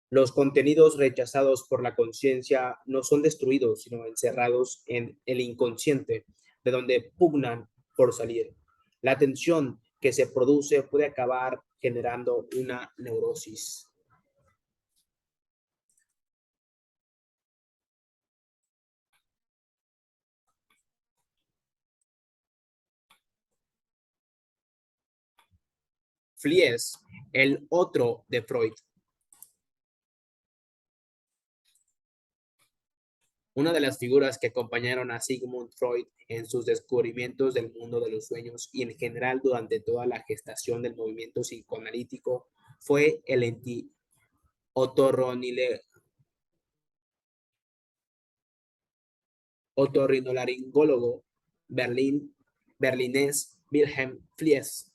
Los contenidos rechazados por la conciencia no son destruidos, sino encerrados en el inconsciente, de donde pugnan por salir. La tensión que se produce puede acabar generando una neurosis. Flies, el otro de Freud. Una de las figuras que acompañaron a Sigmund Freud en sus descubrimientos del mundo de los sueños y en general durante toda la gestación del movimiento psicoanalítico fue el otorrinolaringólogo berlinés Wilhelm Fliess.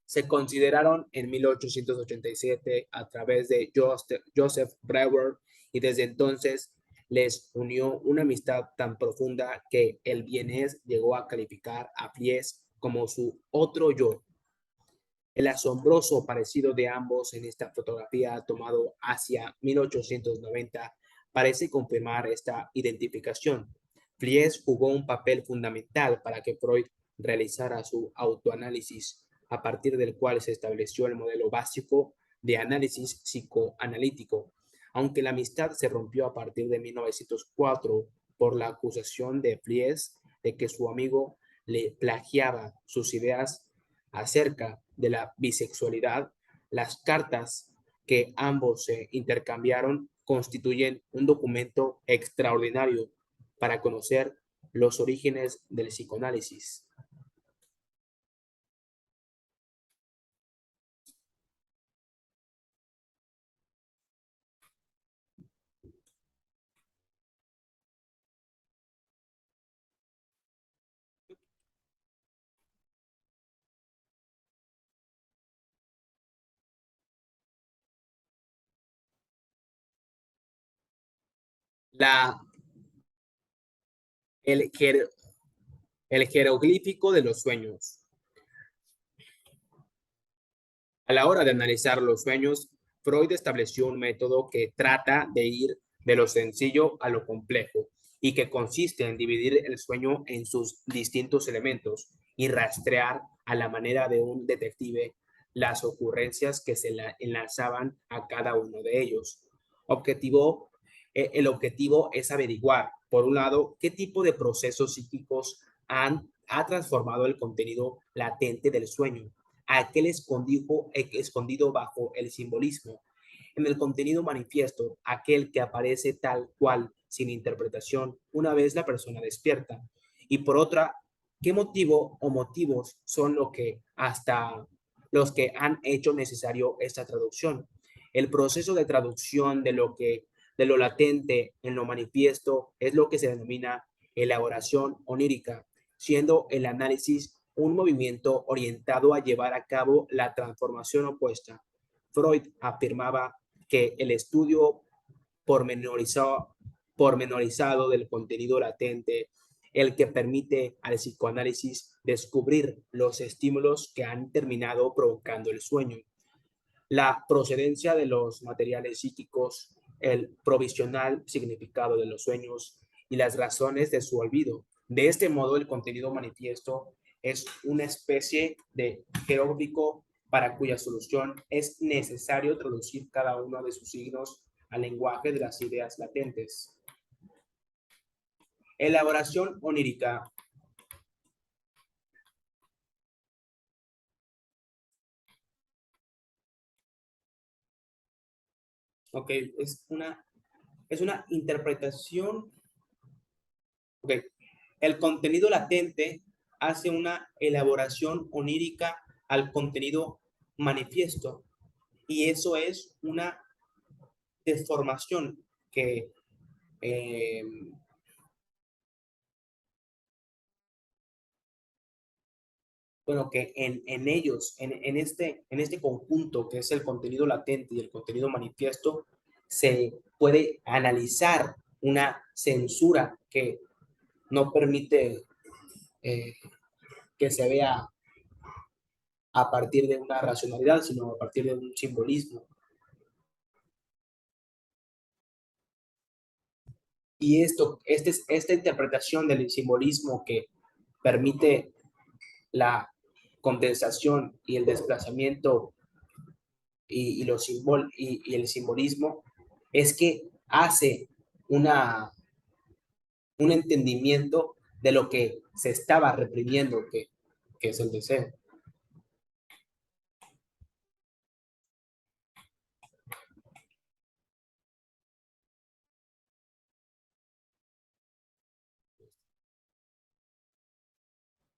Se consideraron en 1887 a través de Joseph Breuer y desde entonces les unió una amistad tan profunda que el vienés llegó a calificar a Fliess como su otro yo. El asombroso parecido de ambos en esta fotografía tomado hacia 1890 parece confirmar esta identificación. Fliess jugó un papel fundamental para que Freud realizara su autoanálisis, a partir del cual se estableció el modelo básico de análisis psicoanalítico, aunque la amistad se rompió a partir de 1904 por la acusación de Fliess de que su amigo le plagiaba sus ideas acerca de la bisexualidad. Las cartas que ambos se intercambiaron constituyen un documento extraordinario para conocer los orígenes del psicoanálisis. La, el, jer, el jeroglífico de los sueños. A la hora de analizar los sueños, Freud estableció un método que trata de ir de lo sencillo a lo complejo y que consiste en dividir el sueño en sus distintos elementos y rastrear a la manera de un detective las ocurrencias que se enlazaban a cada uno de ellos. Objetivo, el objetivo es averiguar, por un lado, qué tipo de procesos psíquicos ha transformado el contenido latente del sueño, aquel escondido bajo el simbolismo. En el contenido manifiesto, aquel que aparece tal cual, sin interpretación, una vez la persona despierta. Y por otra, ¿qué motivo o motivos son lo que hasta los que han hecho necesario esta traducción? El proceso de traducción de lo latente en lo manifiesto es lo que se denomina elaboración onírica, siendo el análisis un movimiento orientado a llevar a cabo la transformación opuesta. Freud afirmaba que el estudio pormenorizado, pormenorizado del contenido latente, el que permite al psicoanálisis descubrir los estímulos que han terminado provocando el sueño, la procedencia de los materiales psíquicos, el provisional significado de los sueños y las razones de su olvido. De este modo, el contenido manifiesto es una especie de jeroglífico para cuya solución es necesario traducir cada uno de sus signos al lenguaje de las ideas latentes. Elaboración onírica. Ok, es una interpretación. Ok, el contenido latente hace una elaboración onírica al contenido manifiesto y eso es una deformación que, eh, bueno, que en ellos, en este conjunto que es el contenido latente y el contenido manifiesto, se puede analizar una censura que no permite eh, que se vea a partir de una racionalidad, sino a partir de un simbolismo. Y esta interpretación del simbolismo que permite la condensación y el desplazamiento y el simbolismo es que hace una, un entendimiento de lo que se estaba reprimiendo, que es el deseo.